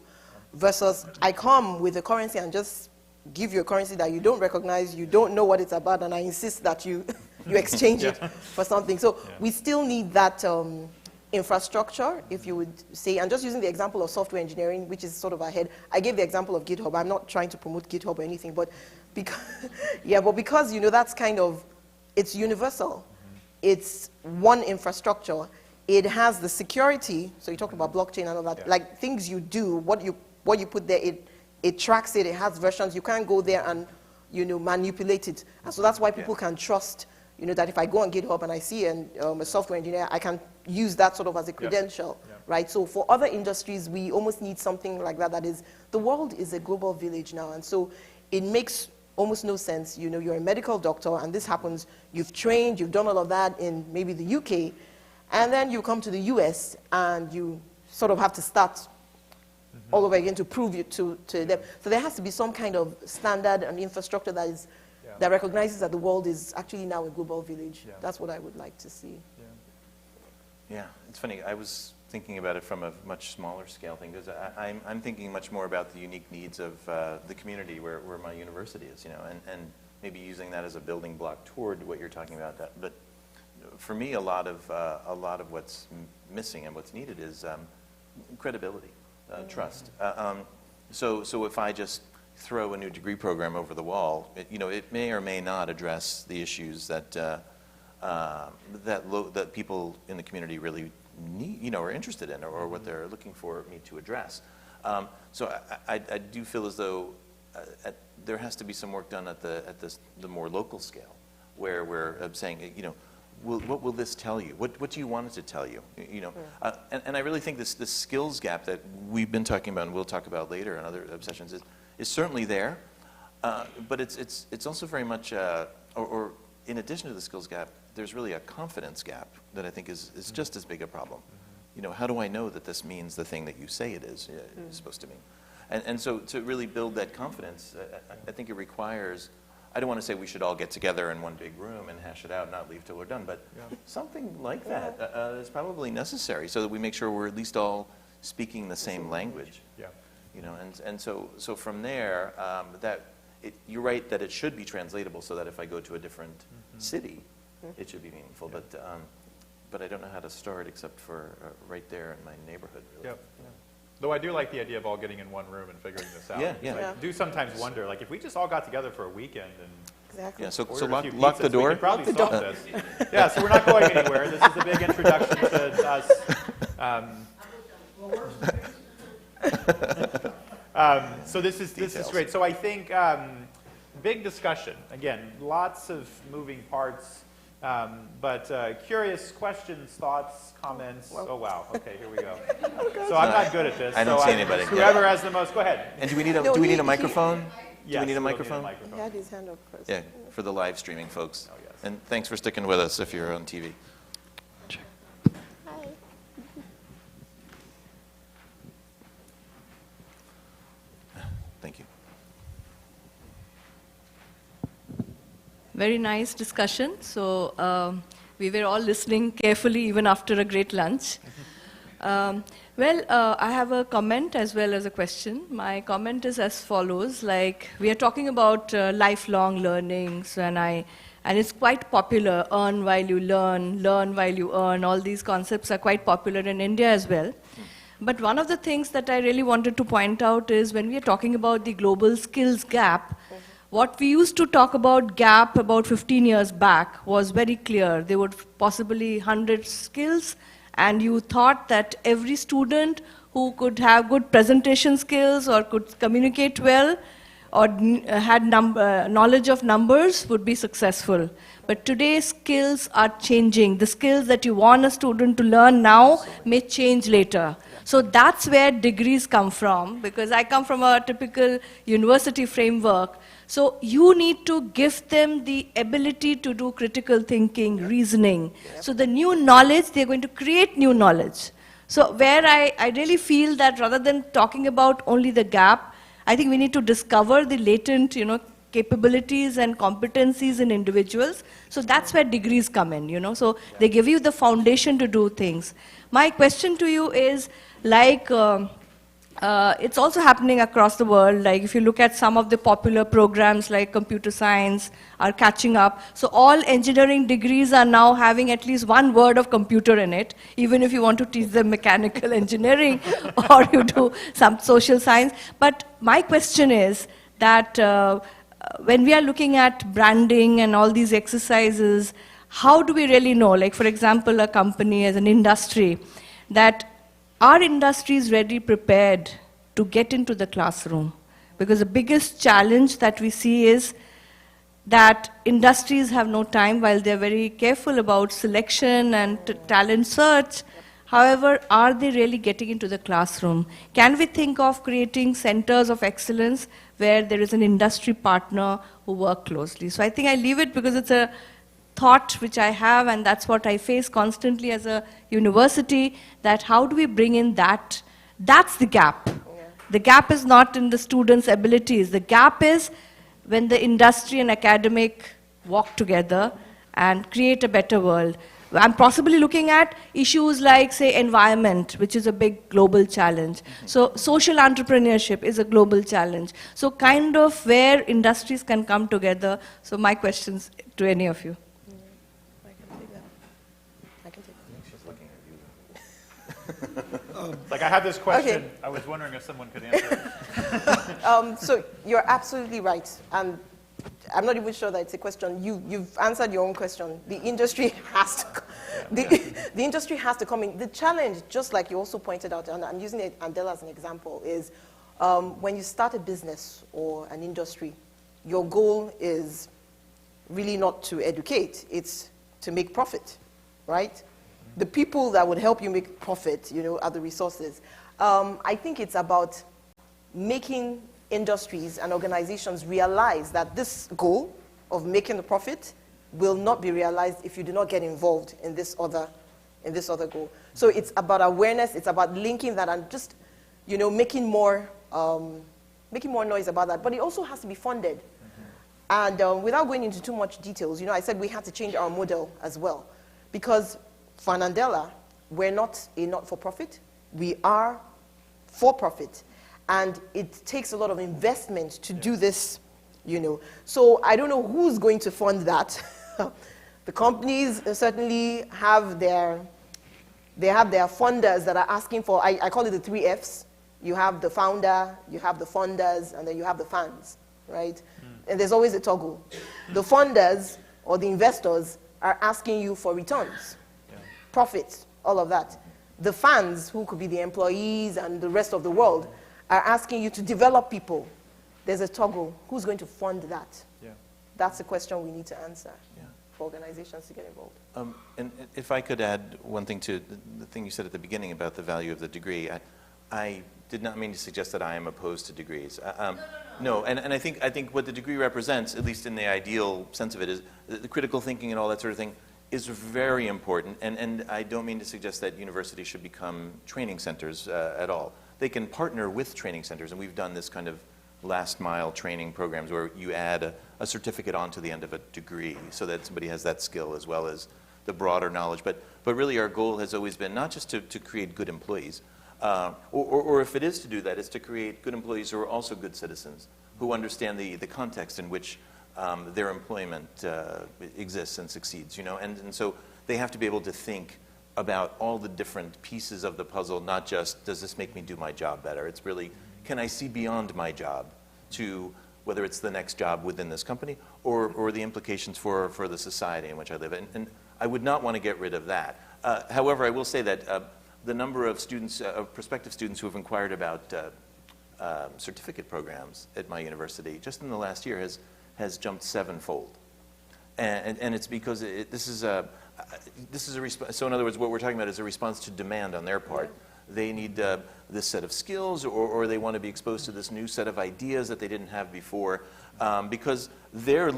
Versus I come with a currency and just give you a currency that you don't recognize, you don't know what it's about, and I insist that you exchange it for something. So we still need that infrastructure, if you would say, and just using the example of software engineering, which is sort of ahead. I gave the example of GitHub. I'm not trying to promote GitHub or anything, but because you know, that's kind of, it's universal. It's one infrastructure. It has the security. So you talked about blockchain and all that. Like things you do, what you put there, it tracks it. It has versions. You can't go there and, you know, manipulate it. And so that's why people can trust, you know, that if I go on GitHub and I see a software engineer, I can use that sort of as a credential, right? So for other industries, we almost need something like that. That is, the world is a global village now, and so it makes almost no sense. You know, you're a medical doctor, and this happens. You've trained, you've done all of that in maybe the UK, and then you come to the US, and you sort of have to start all over again to prove it to them. So there has to be some kind of standard and infrastructure that is that recognizes that the world is actually now a global village. That's what I would like to see. Yeah, it's funny. I was thinking about it from a much smaller scale thing, because I'm thinking much more about the unique needs of the community where my university is, you know, and maybe using that as a building block toward what you're talking about. That, but for me, a lot of what's missing and what's needed is credibility, trust. So if I just throw a new degree program over the wall, it may or may not address the issues that that people in the community really need, are interested in, or what they're looking for me to address. So I do feel as though there has to be some work done at the more local scale, where we're saying, what will this tell you? What do you want it to tell you? And I really think this skills gap that we've been talking about and we'll talk about later in other sessions is certainly there, but it's also very much, or in addition to the skills gap, there's really a confidence gap that I think is just as big a problem. How do I know that this means the thing that you say it is supposed to mean? And so to really build that confidence, I think it requires, I don't want to say we should all get together in one big room and hash it out and not leave till we're done, but something like that is probably necessary so that we make sure we're at least all speaking the same language. Yeah. And so from there, you're right that it should be translatable so that if I go to a different city, it should be meaningful. But I don't know how to start except for right there in my neighborhood, really. Yep. Yeah. Though I do like the idea of all getting in one room and figuring this out. Yeah. I do sometimes wonder, like, if we just all got together for a weekend and Exactly. Yeah, so ordered a few lock the pizzas, door. we could probably solve this. Yeah, so we're not going anywhere. This is a big introduction to us. So this is great. So I think big discussion. Again, lots of moving parts. But curious questions, thoughts, comments. Oh, wow. Okay, here we go. So I'm not good at this. I don't see anybody. Whoever has the most, go ahead. And do we need a microphone? Yes, do we need a we'll microphone? He had his hand up first. Yeah, for the live streaming folks. Oh, yes. And thanks for sticking with us if you're on TV. Hi. Thank you. Very nice discussion. So we were all listening carefully even after a great lunch. I have a comment as well as a question. My comment is as follows. Like, we are talking about lifelong learnings, and it's quite popular. Earn while you learn while you earn. All these concepts are quite popular in India as well. But one of the things that I really wanted to point out is when we are talking about the global skills gap, what we used to talk about gap about 15 years back was very clear. There were possibly 100 skills, and you thought that every student who could have good presentation skills or could communicate well or had knowledge of numbers would be successful. But today skills are changing. The skills that you want a student to learn now may change later. So that's where degrees come from, because I come from a typical university framework. So you need to give them the ability to do critical thinking, reasoning. So the new knowledge, they're going to create new knowledge. So where I really feel that rather than talking about only the gap, I think we need to discover the latent, capabilities and competencies in individuals. So that's where degrees come in, So they give you the foundation to do things. My question to you is, like, it's also happening across the world. Like, if you look at some of the popular programs like computer science are catching up. So all engineering degrees are now having at least one word of computer in it, even if you want to teach them mechanical engineering or you do some social science. But my question is that when we are looking at branding and all these exercises, how do we really know, like, for example, a company as an industry, that our industry is ready, prepared to get into the classroom? Because the biggest challenge that we see is that industries have no time while they're very careful about selection and talent search. However, are they really getting into the classroom? Can we think of creating centers of excellence where there is an industry partner who work closely? So I think I leave it because it's a thought which I have, and that's what I face constantly as a university, that how do we bring in that? That's the gap. Yeah. The gap is not in the students' abilities. The gap is when the industry and academic walk together and create a better world. I'm possibly looking at issues like, say, environment, which is a big global challenge. So social entrepreneurship is a global challenge. So kind of where industries can come together. So my questions to any of you. I can take that. Like, I had this question. Okay. I was wondering if someone could answer it. So you're absolutely right. And I'm not even sure that it's a question. You've answered your own question. The industry has to, the industry has to come in. The challenge, just like you also pointed out, and I'm using Andela as an example, is when you start a business or an industry, your goal is really not to educate. It's to make profit, right? The people that would help you make profit, are the resources. I think it's about making industries and organizations realize that this goal of making the profit will not be realized if you do not get involved in this other goal. So it's about awareness, it's about linking that and just, making more noise about that. But it also has to be funded. And without going into too much details, I said we had to change our model as well. Because for Andela, we're not a not-for-profit, we are for-profit. And it takes a lot of investment to do this, So I don't know who's going to fund that. The companies certainly have their funders that are asking for, I call it the 3 Fs. You have the founder, you have the funders, and then you have the fans, right? And there's always a toggle. The funders or the investors are asking you for returns, profits, all of that. The fans, who could be the employees and the rest of the world, are asking you to develop people. There's a toggle. Who's going to fund that? Yeah. That's the question we need to answer for organizations to get involved. And if I could add one thing to the thing you said at the beginning about the value of the degree, I did not mean to suggest that I am opposed to degrees. No, and I think what the degree represents, at least in the ideal sense of it, is the critical thinking and all that sort of thing is very important. And I don't mean to suggest that universities should become training centers at all. They can partner with training centers, and we've done this kind of last mile training programs where you add a certificate onto the end of a degree so that somebody has that skill as well as the broader knowledge. But really our goal has always been not just to create good employees, or if it is to do that, it's to create good employees who are also good citizens, who understand the context in which their employment exists and succeeds, and so they have to be able to think about all the different pieces of the puzzle, not just, does this make me do my job better? It's really, can I see beyond my job to whether it's the next job within this company or the implications for the society in which I live. And I would not want to get rid of that. However, I will say that the number of students, prospective students who have inquired about certificate programs at my university just in the last year has jumped 7-fold. And it's because this is a response. So in other words, what we're talking about is a response to demand on their part. They need this set of skills, or they want to be exposed to this new set of ideas that they didn't have before, because their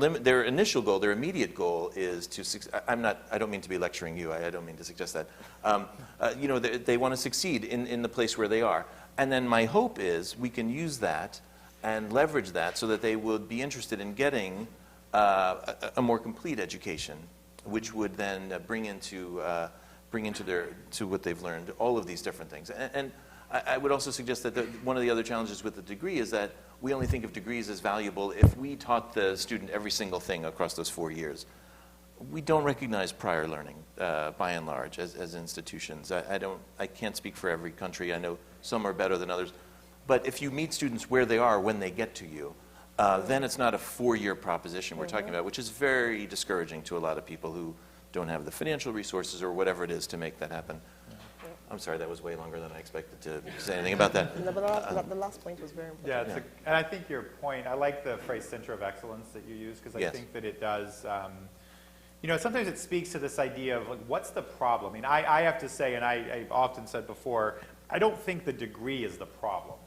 initial goal, their immediate goal is to. I don't mean to be lecturing you. I don't mean to suggest that. They want to succeed in the place where they are, and then my hope is we can use that and leverage that so that they would be interested in getting a more complete education, which would then bring into what they've learned all of these different things. And I would also suggest that one of the other challenges with the degree is that we only think of degrees as valuable if we taught the student every single thing across those 4 years. We don't recognize prior learning, by and large, as institutions. I can't speak for every country. I know some are better than others. But if you meet students where they are when they get to you, then it's not a 4-year proposition we're talking about, which is very discouraging to a lot of people who don't have the financial resources or whatever it is to make that happen. I'm sorry, that was way longer than I expected to say anything about that. No, but the last point was very important. Yeah, and I think your point, I like the phrase center of excellence that you use, because I think that it does, sometimes it speaks to this idea of, like, what's the problem? I mean, I have to say, and I've often said before, I don't think the degree is the problem.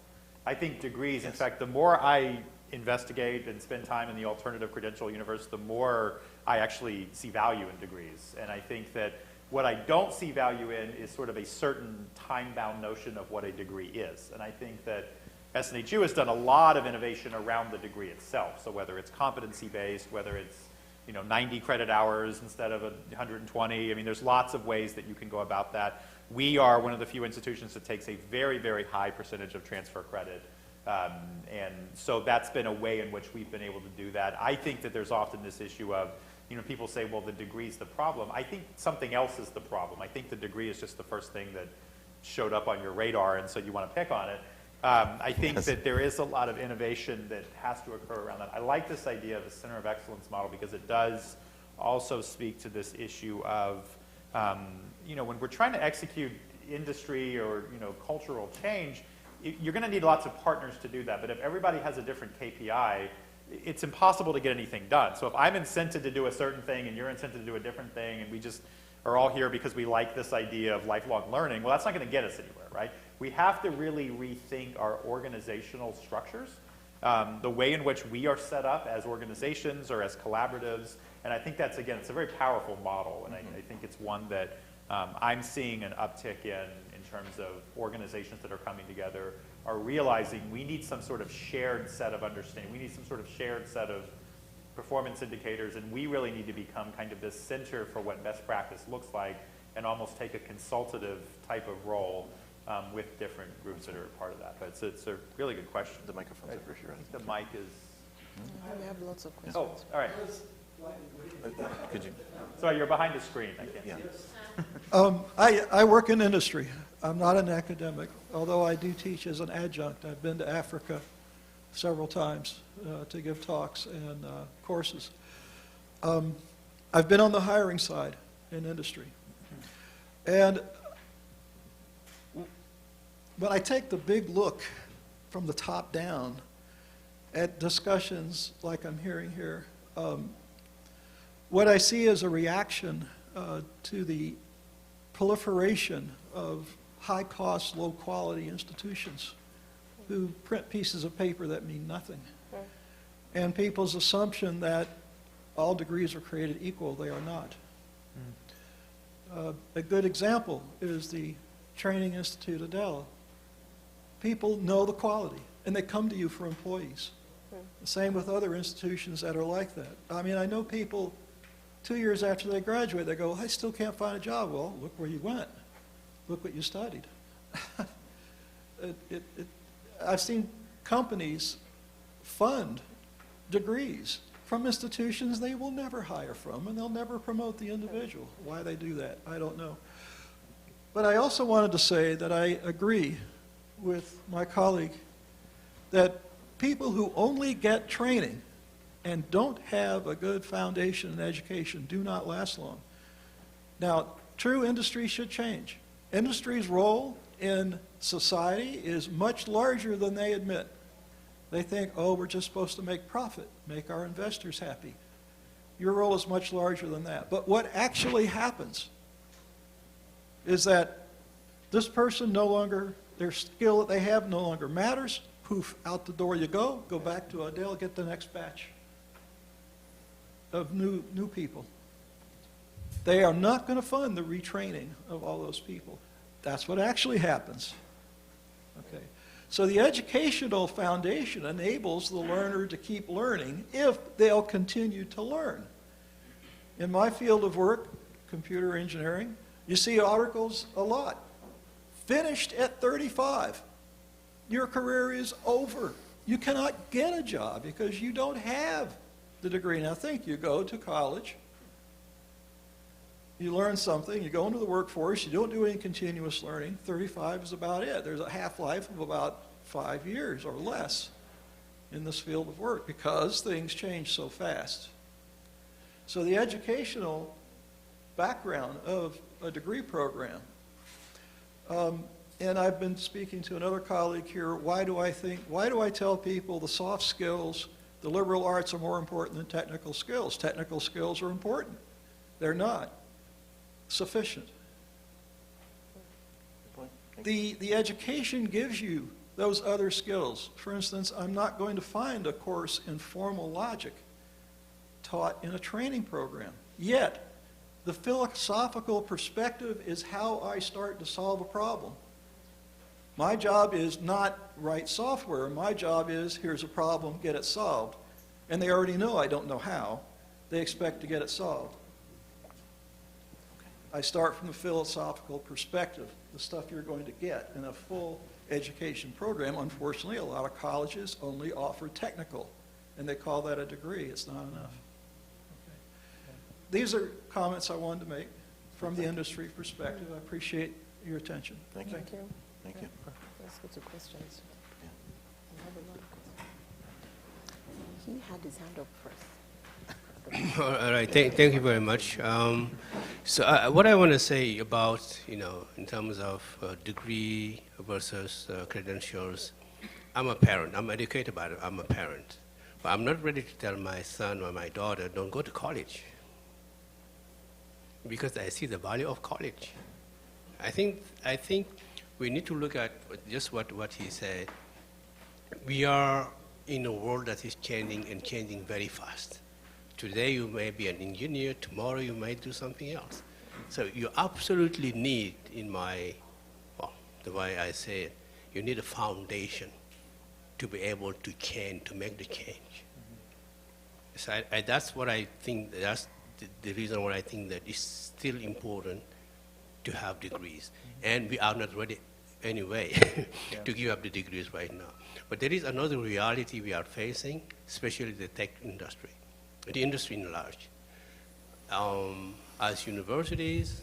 I think degrees, in fact, the more I investigate and spend time in the alternative credential universe, the more I actually see value in degrees. And I think that what I don't see value in is sort of a certain time-bound notion of what a degree is. And I think that SNHU has done a lot of innovation around the degree itself. So whether it's competency-based, whether it's 90 credit hours instead of 120, I mean, there's lots of ways that you can go about that. We are one of the few institutions that takes a very, very high percentage of transfer credit. And so that's been a way in which we've been able to do that. I think that there's often this issue of, people say, well, the degree's the problem. I think something else is the problem. I think the degree is just the first thing that showed up on your radar, and so you want to pick on it. I think that there is a lot of innovation that has to occur around that. I like this idea of a center of excellence model because it does also speak to this issue of, when we're trying to execute industry or, cultural change, you're going to need lots of partners to do that. But if everybody has a different KPI, it's impossible to get anything done. So if I'm incented to do a certain thing and you're incented to do a different thing, and we just are all here because we like this idea of lifelong learning, well, that's not going to get us anywhere, right? We have to really rethink our organizational structures, the way in which we are set up as organizations or as collaboratives. And I think that's, again, it's a very powerful model, and I think it's one that I'm seeing an uptick in terms of organizations that are coming together are realizing we need some sort of shared set of understanding. We need some sort of shared set of performance indicators, and we really need to become kind of this center for what best practice looks like and almost take a consultative type of role with different groups that are part of that. But it's a really good question. The microphone's over here. I think the mic is... We have lots of questions. Oh, all right. Could you? Sorry, you're behind the screen. I can't see. I work in industry. I'm not an academic, although I do teach as an adjunct. I've been to Africa several times to give talks and courses. I've been on the hiring side in industry. And when I take the big look from the top down at discussions like I'm hearing here, what I see is a reaction to the proliferation of high-cost, low-quality institutions who print pieces of paper that mean nothing. And people's assumption that all degrees are created equal. They are not. A good example is the Training Institute of Dell. People know the quality, and they come to you for employees. The same with other institutions that are like that. I mean, I know people 2 years after they graduate, they go, I still can't find a job. Well, look where you went. Look what you studied. I've seen companies fund degrees from institutions they will never hire from, and they'll never promote the individual. Why they do that, I don't know. But I also wanted to say that I agree with my colleague that people who only get training and don't have a good foundation in education do not last long. Now, true, industry should change. Industry's role in society is much larger than they admit. They think, oh, we're just supposed to make profit, make our investors happy. Your role is much larger than that. But what actually happens is that this person no longer, their skill that they have no longer matters. Poof, out the door you go back to Adele, get the next batch of new people. They are not going to fund the retraining of all those people. That's what actually happens. Okay. So the educational foundation enables the learner to keep learning if they'll continue to learn. In my field of work, computer engineering, you see articles a lot. Finished at 35. Your career is over. You cannot get a job because you don't have the degree. Now think, you go to college, you learn something, you go into the workforce, you don't do any continuous learning. 35 is about it. There's a half-life of about 5 years or less in this field of work because things change so fast. So the educational background of a degree program, and I've been speaking to another colleague here, why do I tell people the soft skills, the liberal arts are more important than technical skills? Technical skills are important. They're not sufficient. The education gives you those other skills. For instance, I'm not going to find a course in formal logic taught in a training program. Yet, the philosophical perspective is how I start to solve a problem. My job is not write software. My job is, here's a problem, get it solved. And they already know I don't know how. They expect to get it solved. I start from the philosophical perspective, the stuff you're going to get in a full education program. Unfortunately, a lot of colleges only offer technical, and they call that a degree. It's not enough. Okay. These are comments I wanted to make from the industry perspective. I appreciate your attention. Thank you. Thank you. Thank you. Let's go to questions. Yeah. We have a lot of questions. He had his hand up first. All right, thank you very much. What I want to say about, in terms of degree versus credentials, I'm a parent. I'm educated, but I'm a parent. But I'm not ready to tell my son or my daughter, don't go to college, because I see the value of college. I think we need to look at just what he said. We are in a world that is changing and changing very fast. Today you may be an engineer, tomorrow you may do something else. So you absolutely need, the way I say it, you need a foundation to be able to change, to make the change. So that's what I think, that's the reason why I think that it's still important to have degrees. And we are not ready anyway to give up the degrees right now. But there is another reality we are facing, especially the tech industry. The industry in large. As universities,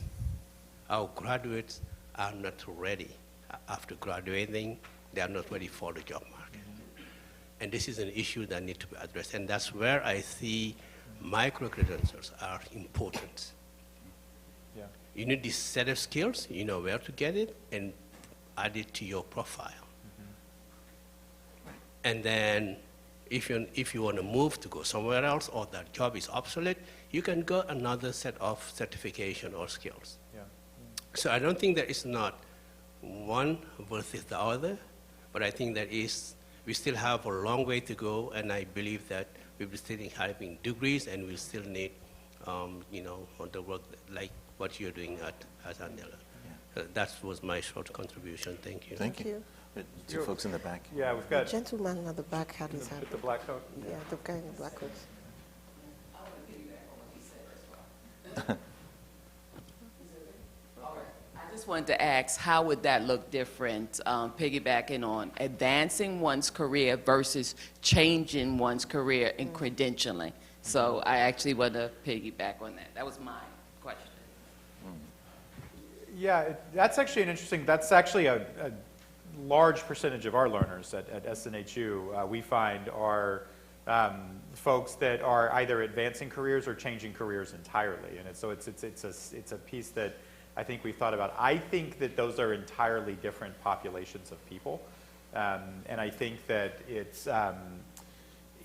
our graduates are not ready. After graduating, they are not ready for the job market. And this is an issue that needs to be addressed. And that's where I see micro-credentials are important. Yeah. You need this set of skills, you know where to get it, and add it to your profile. And then if you want to move to go somewhere else or that job is obsolete, you can go another set of certification or skills. Yeah. So I don't think there is not one versus the other, but I think that we still have a long way to go, and I believe that we will still need having degrees, and we still need, on the work like what you're doing at Andela. Yeah. That was my short contribution. Thank you. Thank you. Two folks in the back. Yeah, we've The got gentleman at the back had his hand with the up. black coat. Yeah, the guy in the black coat. I just wanted to ask, how would that look different, piggybacking on advancing one's career versus changing one's career in credentialing? So I actually want to piggyback on that. That was my question. Yeah, that's actually that's actually a large percentage of our learners at SNHU, we find are folks that are either advancing careers or changing careers entirely. And so it's a piece that I think we've thought about. I think that those are entirely different populations of people. And I think that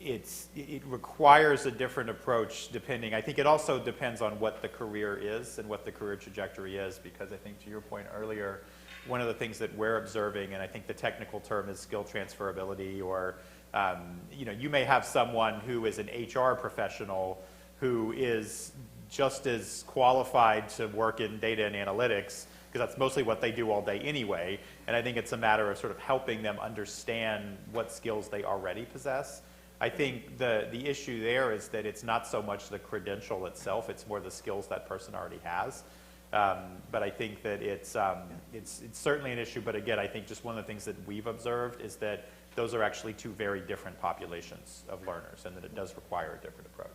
it requires a different approach depending. I think it also depends on what the career is and what the career trajectory is, because I think to your point earlier, one of the things that we're observing, and I think the technical term is skill transferability, or you may have someone who is an HR professional who is just as qualified to work in data and analytics, because that's mostly what they do all day anyway. And I think it's a matter of sort of helping them understand what skills they already possess. I think the issue there is that it's not so much the credential itself, it's more the skills that person already has. But I think that it's certainly an issue, but again, I think just one of the things that we've observed is that those are actually two very different populations of learners, and that it does require a different approach.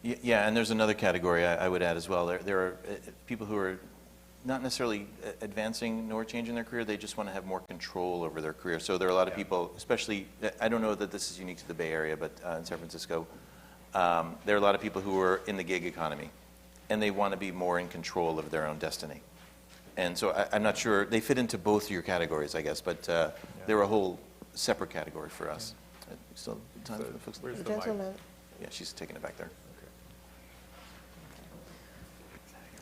Yeah, and there's another category I would add as well. There are people who are not necessarily advancing nor changing their career, they just want to have more control over their career. So there are a lot of people, especially, I don't know that this is unique to the Bay Area, but in San Francisco, there are a lot of people who are in the gig economy, and they want to be more in control of their own destiny. And so I'm not sure, they fit into both your categories, I guess, but they're a whole separate category for us. Still time for the folks? Where's The the mic? gentleman, Yeah, she's taking it back there.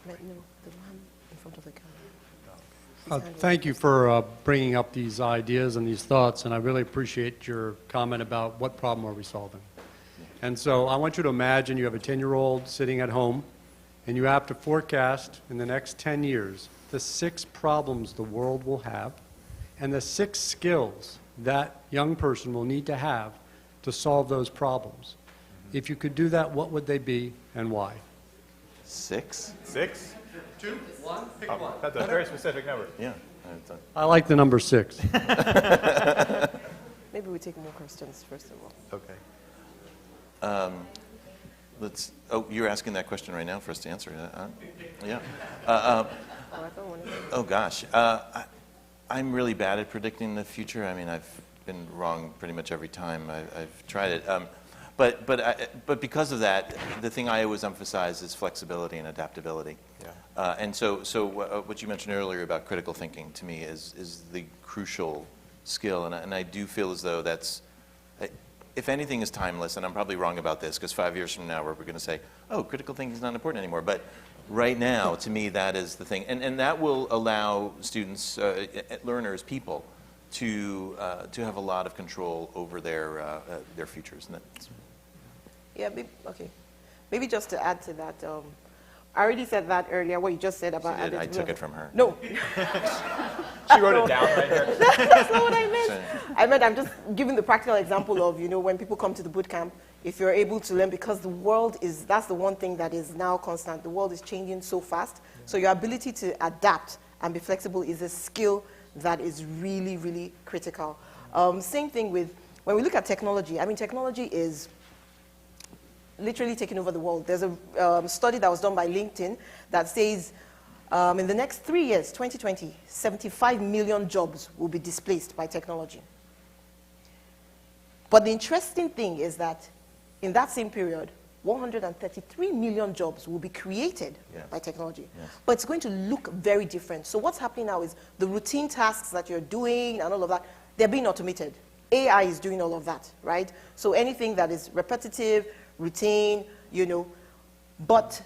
no, the man in front of the camera. Thank you for bringing up these ideas and these thoughts, and I really appreciate your comment about what problem are we solving. And so I want you to imagine you have a 10-year-old sitting at home, and you have to forecast in the next 10 years the 6 problems the world will have and the 6 skills that young person will need to have to solve those problems. If you could do that, what would they be and why? 6? 6? 2? 1? Pick one. That's a very specific number. Yeah. I like the number 6. Maybe we take more questions first of all. Okay. You're asking that question right now for us to answer. Yeah. Oh, gosh. I'm really bad at predicting the future. I mean, I've been wrong pretty much every time I've tried it. But because of that, the thing I always emphasize is flexibility and adaptability. Yeah. And so what you mentioned earlier about critical thinking, to me, is the crucial skill. And I do feel as though that's, if anything is timeless, and I'm probably wrong about this, because 5 years from now we're going to say, oh, critical thinking is not important anymore. But right now, to me, that is the thing. And that will allow students, learners, people, to have a lot of control over their futures. And that's, Yeah, okay. Maybe just to add to that, I already said that earlier, what you just said about I took it from her. No. She wrote it down right here. That's not what I meant. I meant I'm just giving the practical example of, when people come to the boot camp, if you're able to learn, because the world is, that's the one thing that is now constant. The world is changing so fast. Yeah. So your ability to adapt and be flexible is a skill that is really, really critical. Same thing with, when we look at technology, I mean, technology is literally taking over the world. There's a study that was done by LinkedIn that says in the next 3 years, 2020, 75 million jobs will be displaced by technology. But the interesting thing is that in that same period, 133 million jobs will be created by technology. Yes. But it's going to look very different. So what's happening now is the routine tasks that you're doing and all of that, they're being automated. AI is doing all of that, right? So anything that is repetitive, routine, but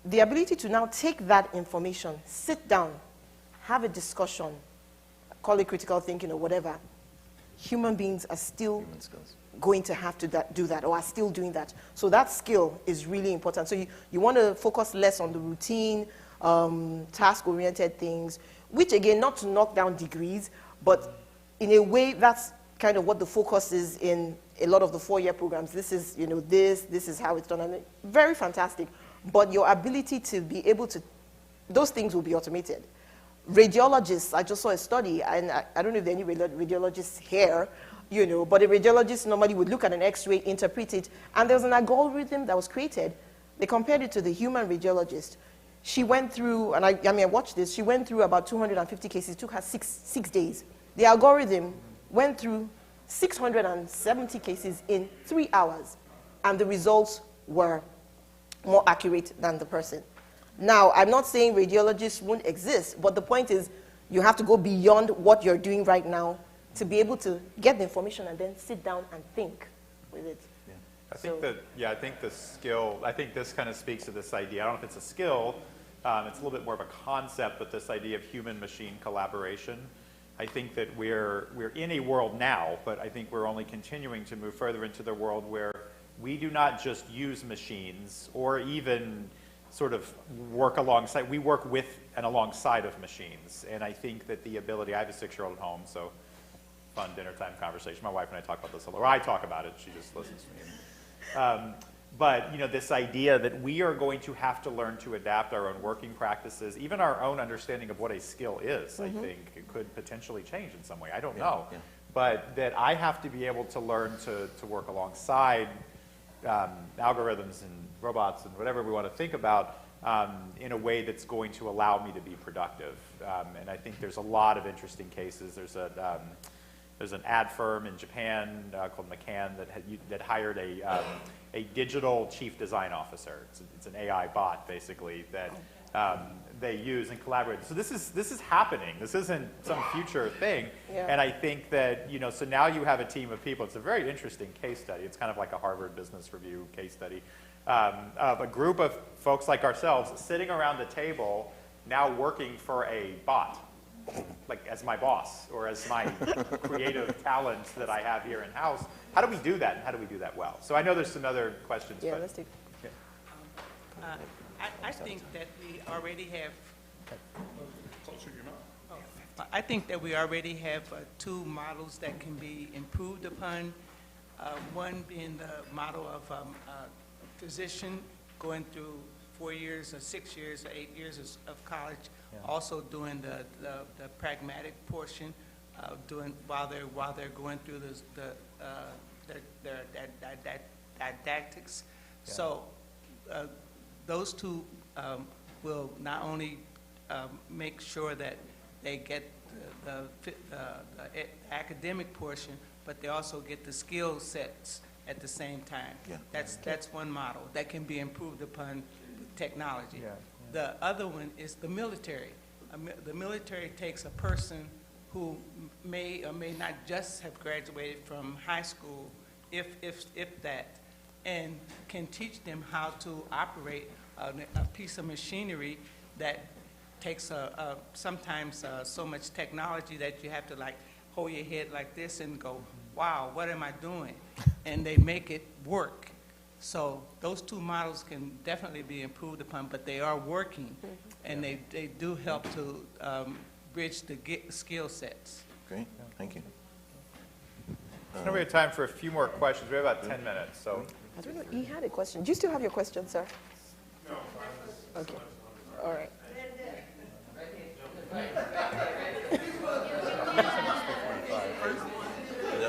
the ability to now take that information, sit down, have a discussion, call it critical thinking or whatever, human beings are still going to have to do that, or are still doing that. So that skill is really important. So you want to focus less on the routine, task-oriented things, which again, not to knock down degrees, but in a way, that's kind of what the focus is in a lot of the 4-year programs. This is, this is how it's done, and very fantastic. But your ability to be able to, those things will be automated. Radiologists, I just saw a study, and I don't know if there are any radiologists here, but a radiologist normally would look at an X-ray, interpret it, and there was an algorithm that was created. They compared it to the human radiologist. She went through, and I watched this, she went through about 250 cases. It took her six days. The algorithm went through 670 cases in 3 hours, and the results were more accurate than the person. Now, I'm not saying radiologists won't exist, but the point is you have to go beyond what you're doing right now to be able to get the information and then sit down and think with it. Yeah. I think the skill, I think this kind of speaks to this idea. I don't know if it's a skill, it's a little bit more of a concept, but this idea of human-machine collaboration. I think that we're in a world now, but I think we're only continuing to move further into the world where we do not just use machines or even sort of work alongside, we work with and alongside of machines. And I think that the ability, I have a 6-year-old at home, so fun dinner time conversation. My wife and I talk about this a lot. Or I talk about it, she just listens to me. But this idea that we are going to have to learn to adapt our own working practices, even our own understanding of what a skill is, I think it could potentially change in some way. I don't know. Yeah. But that I have to be able to learn to work alongside algorithms and robots and whatever we want to think about in a way that's going to allow me to be productive. And I think there's a lot of interesting cases. There's an ad firm in Japan called McCann that hired a digital chief design officer. It's an AI bot, basically, that they use and collaborate. So this is happening. This isn't some future thing. Yeah. And I think that, so now you have a team of people. It's a very interesting case study. It's kind of like a Harvard Business Review case study of a group of folks like ourselves sitting around the table now working for a bot, like as my boss or as my creative talents that I have here in-house. How do we do that, and how do we do that well? So I know there's some other questions. Yeah, let's take. Yeah. I think that we already have. Closer your mouth. I think that we already have 2 models that can be improved upon. One being the model of a physician going through 4 years or 6 years or 8 years of college, also doing the pragmatic portion, while they're going through their didactics. Yeah. So those 2 will not only make sure that they get the academic portion, but they also get the skill sets at the same time. Yeah. That's one model that can be improved upon with technology. Yeah. The other one is the military. The military takes a person who may or may not just have graduated from high school, if that, and can teach them how to operate a piece of machinery that takes sometimes so much technology that you have to like hold your head like this and go, wow, what am I doing? And they make it work. So those two models can definitely be improved upon, but they are working, and they do help to bridge the skill sets. Great, thank you. So now we have time for a few more questions. We have about 10 minutes, so. I don't know, he had a question. Do you still have your question, sir? No. Okay, all right.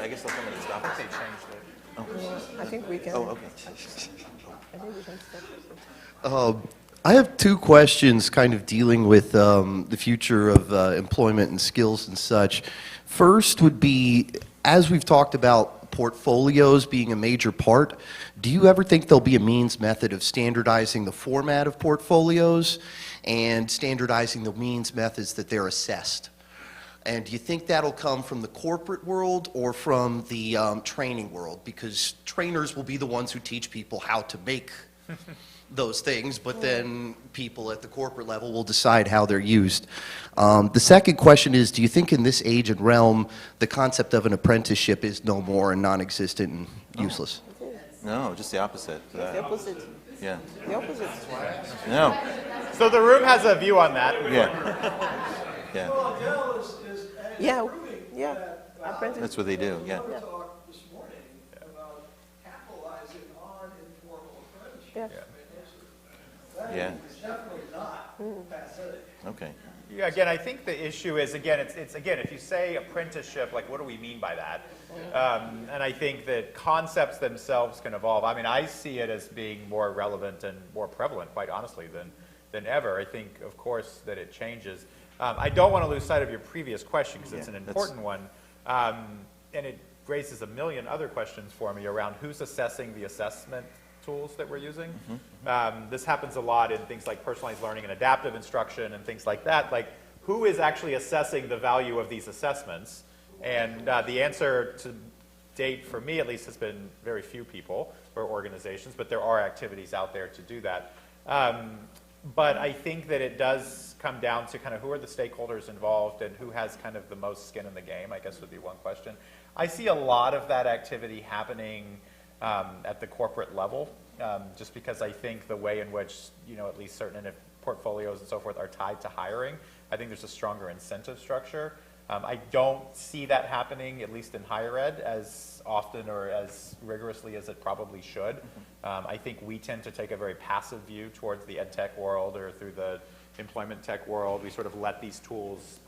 I guess they'll come in and stop us. They changed it. I think we can. Oh, okay. I think we can stop. I have two questions kind of dealing with the future of employment and skills and such. First would be, as we've talked about portfolios being a major part, do you ever think there'll be a means method of standardizing the format of portfolios and standardizing the means methods that they're assessed? And do you think that'll come from the corporate world or from the training world? Because trainers will be the ones who teach people how to make those things, but then people at the corporate level will decide how they're used. The second question is, do you think in this age and realm, the concept of an apprenticeship is no more and non-existent and useless? No, just the opposite. The opposite. Yeah. The opposite. No. So the room has a view on that. Yeah. Yeah. Well, Adele is Yeah, proving yeah. that, Apprentice. That's what they do. Yeah. we talked this morning about capitalizing on informal apprenticeship. Yeah. Yeah. It's definitely not pathetic. Okay. Yeah, again, I think the issue is, again, it's again, if you say apprenticeship, like, what do we mean by that? And I think that concepts themselves can evolve. I mean, I see it as being more relevant and more prevalent, quite honestly, than ever. I think, of course, that it changes. I don't want to lose sight of your previous question because it's an important one, and it raises a million other questions for me around who's assessing the assessment tools that we're using. This happens a lot in things like personalized learning and adaptive instruction and things like that. Like, who is actually assessing the value of these assessments? And the answer to date, for me at least, has been very few people or organizations, but there are activities out there to do that. But I think that it does come down to kind of who are the stakeholders involved and who has kind of the most skin in the game, I guess would be one question. I see a lot of that activity happening at the corporate level, just because I think the way in which, at least certain portfolios and so forth are tied to hiring, I think there's a stronger incentive structure. I don't see that happening, at least in higher ed, as often or as rigorously as it probably should. I think we tend to take a very passive view towards the ed tech world or through the employment tech world. We sort of let these tools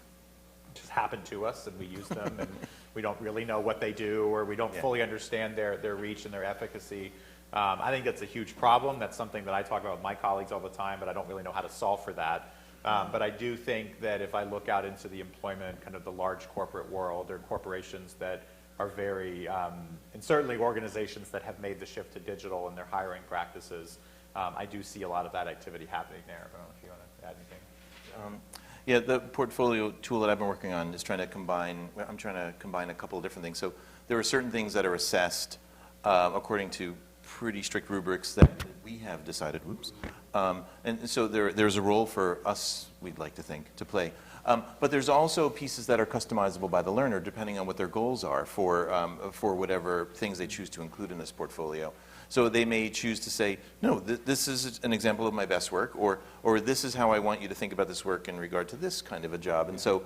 just happen to us and we use them and we don't really know what they do or we don't fully understand their reach and their efficacy. I think that's a huge problem. That's something that I talk about with my colleagues all the time, but I don't really know how to solve for that. But I do think that if I look out into the employment, kind of the large corporate world, or corporations that are very, and certainly organizations that have made the shift to digital in their hiring practices, I do see a lot of that activity happening there. I don't know if you want to add anything. Yeah, the portfolio tool that I've been working on is trying to combine, I'm trying to combine a couple of different things. So there are certain things that are assessed according to pretty strict rubrics that we have decided, and so there's a role for us, we'd like to think, to play. But there's also pieces that are customizable by the learner depending on what their goals are for whatever things they choose to include in this portfolio. So they may choose to say, no, this is an example of my best work, or this is how I want you to think about this work in regard to this kind of a job. And so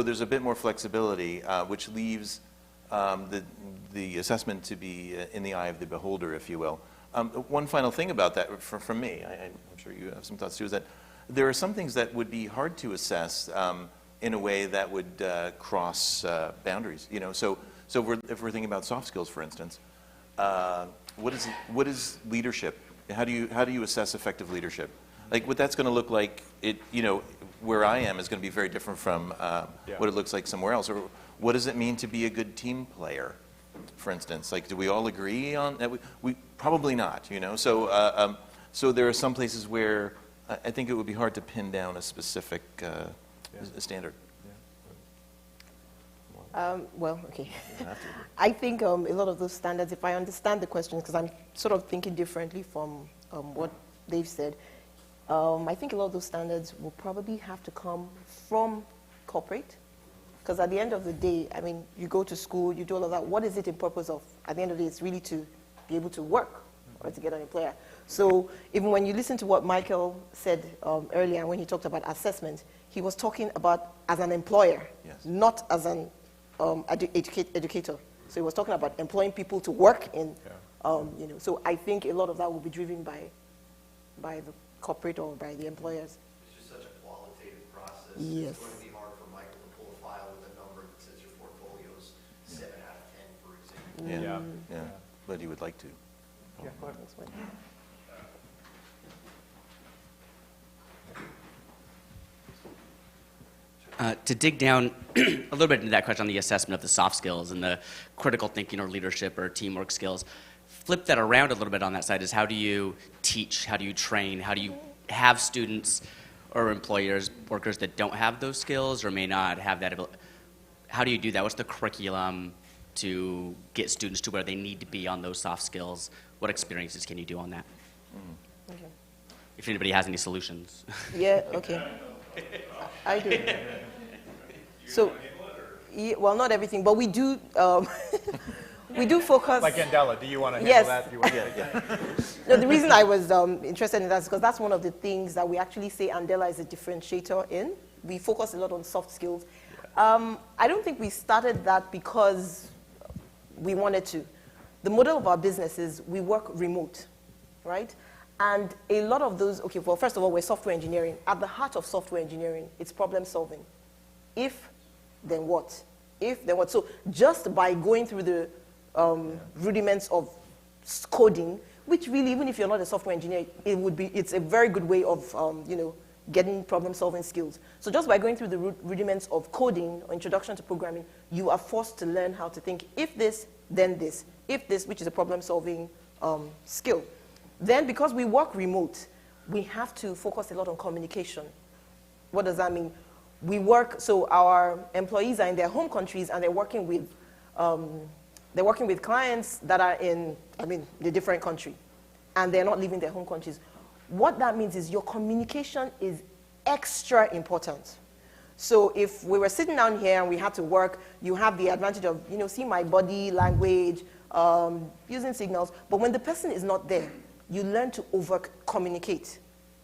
there's a bit more flexibility, which leaves the assessment to be in the eye of the beholder, if you will. One final thing about that from me, I'm sure you have some thoughts too, is that there are some things that would be hard to assess in a way that would cross boundaries. So if we're thinking about soft skills, for instance, what is leadership? How do you assess effective leadership? Like what that's going to look like, where I am is going to be very different from what it looks like somewhere else. Or what does it mean to be a good team player, for instance? Like, do we all agree on that? We probably not, you know. So so there are some places where I think it would be hard to pin down a specific standard. Well, okay. I think a lot of those standards, if I understand the question, because I'm sort of thinking differently from what they've said, I think a lot of those standards will probably have to come from corporate, because at the end of the day, I mean, you go to school, you do all of that. What is it in purpose of? At the end of the day, it's really to be able to work or to get an employer. So even when you listen to what Michael said earlier when he talked about assessment, he was talking about as an employer, not as an educator. So he was talking about employing people to work in, you know. So I think a lot of that will be driven by the corporate or by the employers. It's just such a qualitative process. Yes. It's going to be hard for Michael to pull a file with a number that says your portfolio's 7 out of 10, for example. Yeah, but he would like to. Yeah, go ahead. To dig down a little bit into that question on the assessment of the soft skills and the critical thinking or leadership or teamwork skills, flip that around a little bit on that side is how do you teach, how do you train, how do you have students or employers, workers that don't have those skills or may not have that ability? How do you do that? What's the curriculum to get students to where they need to be on those soft skills? What experiences can you do on that? Okay. If anybody has any solutions. Yeah, okay. I do. So, well, not everything, but we do we do focus. Like Andela, do you want to handle Yes. that? Do you want to, No, the reason I was interested in that is because that's one of the things that we actually say Andela is a differentiator in. We focus a lot on soft skills. I don't think we started that because we wanted to. The model of our business is we work remote, right? And a lot of those, okay, well, first of all, we're software engineering. At the heart of software engineering, it's problem solving. If, then what? If, then what? So just by going through the rudiments of coding, which really, even if you're not a software engineer, it's a very good way of, you know, getting problem solving skills. So just by going through the rudiments of coding or introduction to programming, you are forced to learn how to think, if this, then this. If this, which is a problem solving skill. Then because we work remote, we have to focus a lot on communication. What does that mean? We work, so our employees are in their home countries and they're working with clients that are in, the different country. And they're not leaving their home countries. What that means is your communication is extra important. So if we were sitting down here and we had to work, you have the advantage of, you know, seeing my body language, using signals. But when the person is not there, you learn to over-communicate.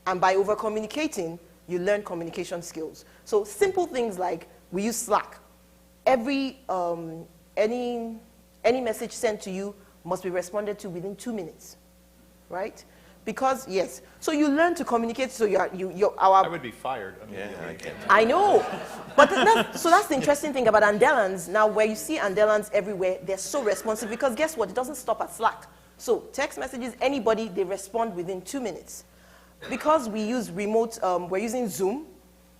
And by over-communicating, you learn communication skills. So simple things like we use Slack. Any message sent to you must be responded to within 2 minutes, right? Because, yes. So you learn to communicate, so I would be fired. I can't. I know. But so that's the interesting thing about Andelans. Now, where you see Andelans everywhere, they're so responsive because guess what? It doesn't stop at Slack. So text messages, anybody, they respond within 2 minutes. Because we use remote, we're using Zoom,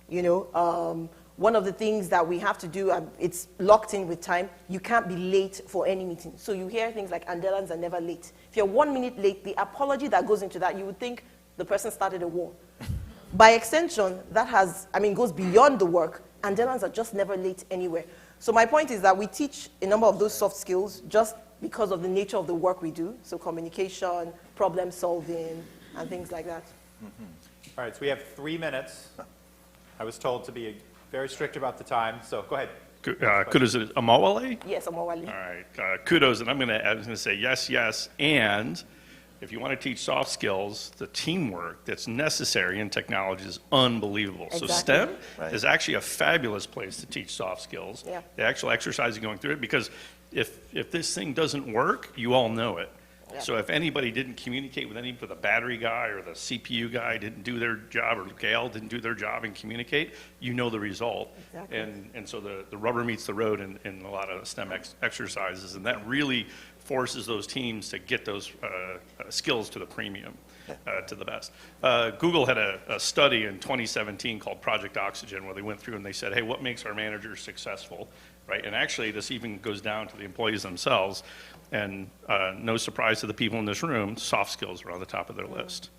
you know, one of the things that we have to do, it's locked in with time, you can't be late for any meeting. So you hear things like Andelans are never late. If you're 1 minute late, the apology that goes into that, you would think the person started a war. By extension, that goes beyond the work. Andelans are just never late anywhere. So my point is that we teach a number of those soft skills just because of the nature of the work we do. So communication, problem solving, and things like that. Mm-hmm. All right, so we have 3 minutes. I was told to be very strict about the time, so go ahead. Kudos, is it Omowale? Yes, Omowale. All right, kudos, and I'm going to say yes, yes, and if you want to teach soft skills, the teamwork that's necessary in technology is unbelievable. Exactly. So STEM Right. is actually a fabulous place to teach soft skills. Yeah. The actual exercise of going through it, because if this thing doesn't work, you all know it. Yeah. So if anybody didn't communicate with the battery guy or the CPU guy didn't do their job, or Gail didn't do their job and communicate, you know the result. Exactly. And so the rubber meets the road in a lot of STEM exercises, and that really forces those teams to get those skills to the premium, to the best. Google had a study in 2017 called Project Oxygen, where they went through and they said, hey, what makes our managers successful, right? And actually, this even goes down to the employees themselves. And no surprise to the people in this room, soft skills were on the top of their list.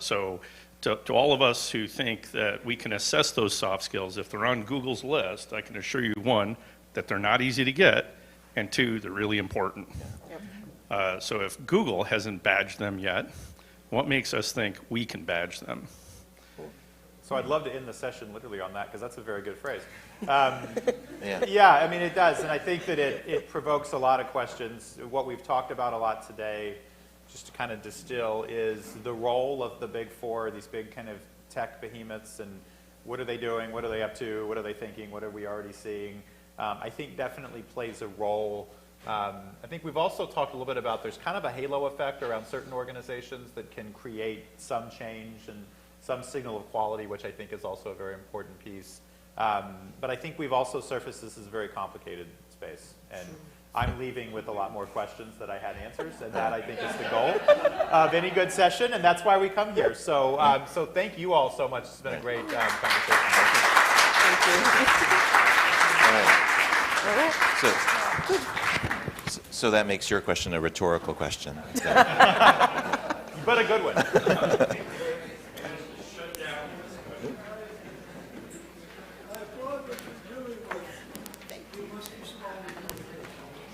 So to all of us who think that we can assess those soft skills, if they're on Google's list, I can assure you, one, that they're not easy to get, and two, they're really important. So if Google hasn't badged them yet, what makes us think we can badge them? So I'd love to end the session literally on that, because that's a very good phrase. Yeah. Yeah, I mean, it does, and I think that it provokes a lot of questions. What we've talked about a lot today, just to kind of distill, is the role of the big four, these big kind of tech behemoths, and what are they doing, what are they up to, what are they thinking, what are we already seeing? I think definitely plays a role. I think we've also talked a little bit about there's kind of a halo effect around certain organizations that can create some change and some signal of quality, which I think is also a very important piece. But I think we've also surfaced this as a very complicated space. And I'm leaving with a lot more questions that I had answers, and that I think is the goal of any good session, and that's why we come here. So, so thank you all so much. It's been a great conversation. Thank you. All right. All right. So that makes your question a rhetorical question. But a good one.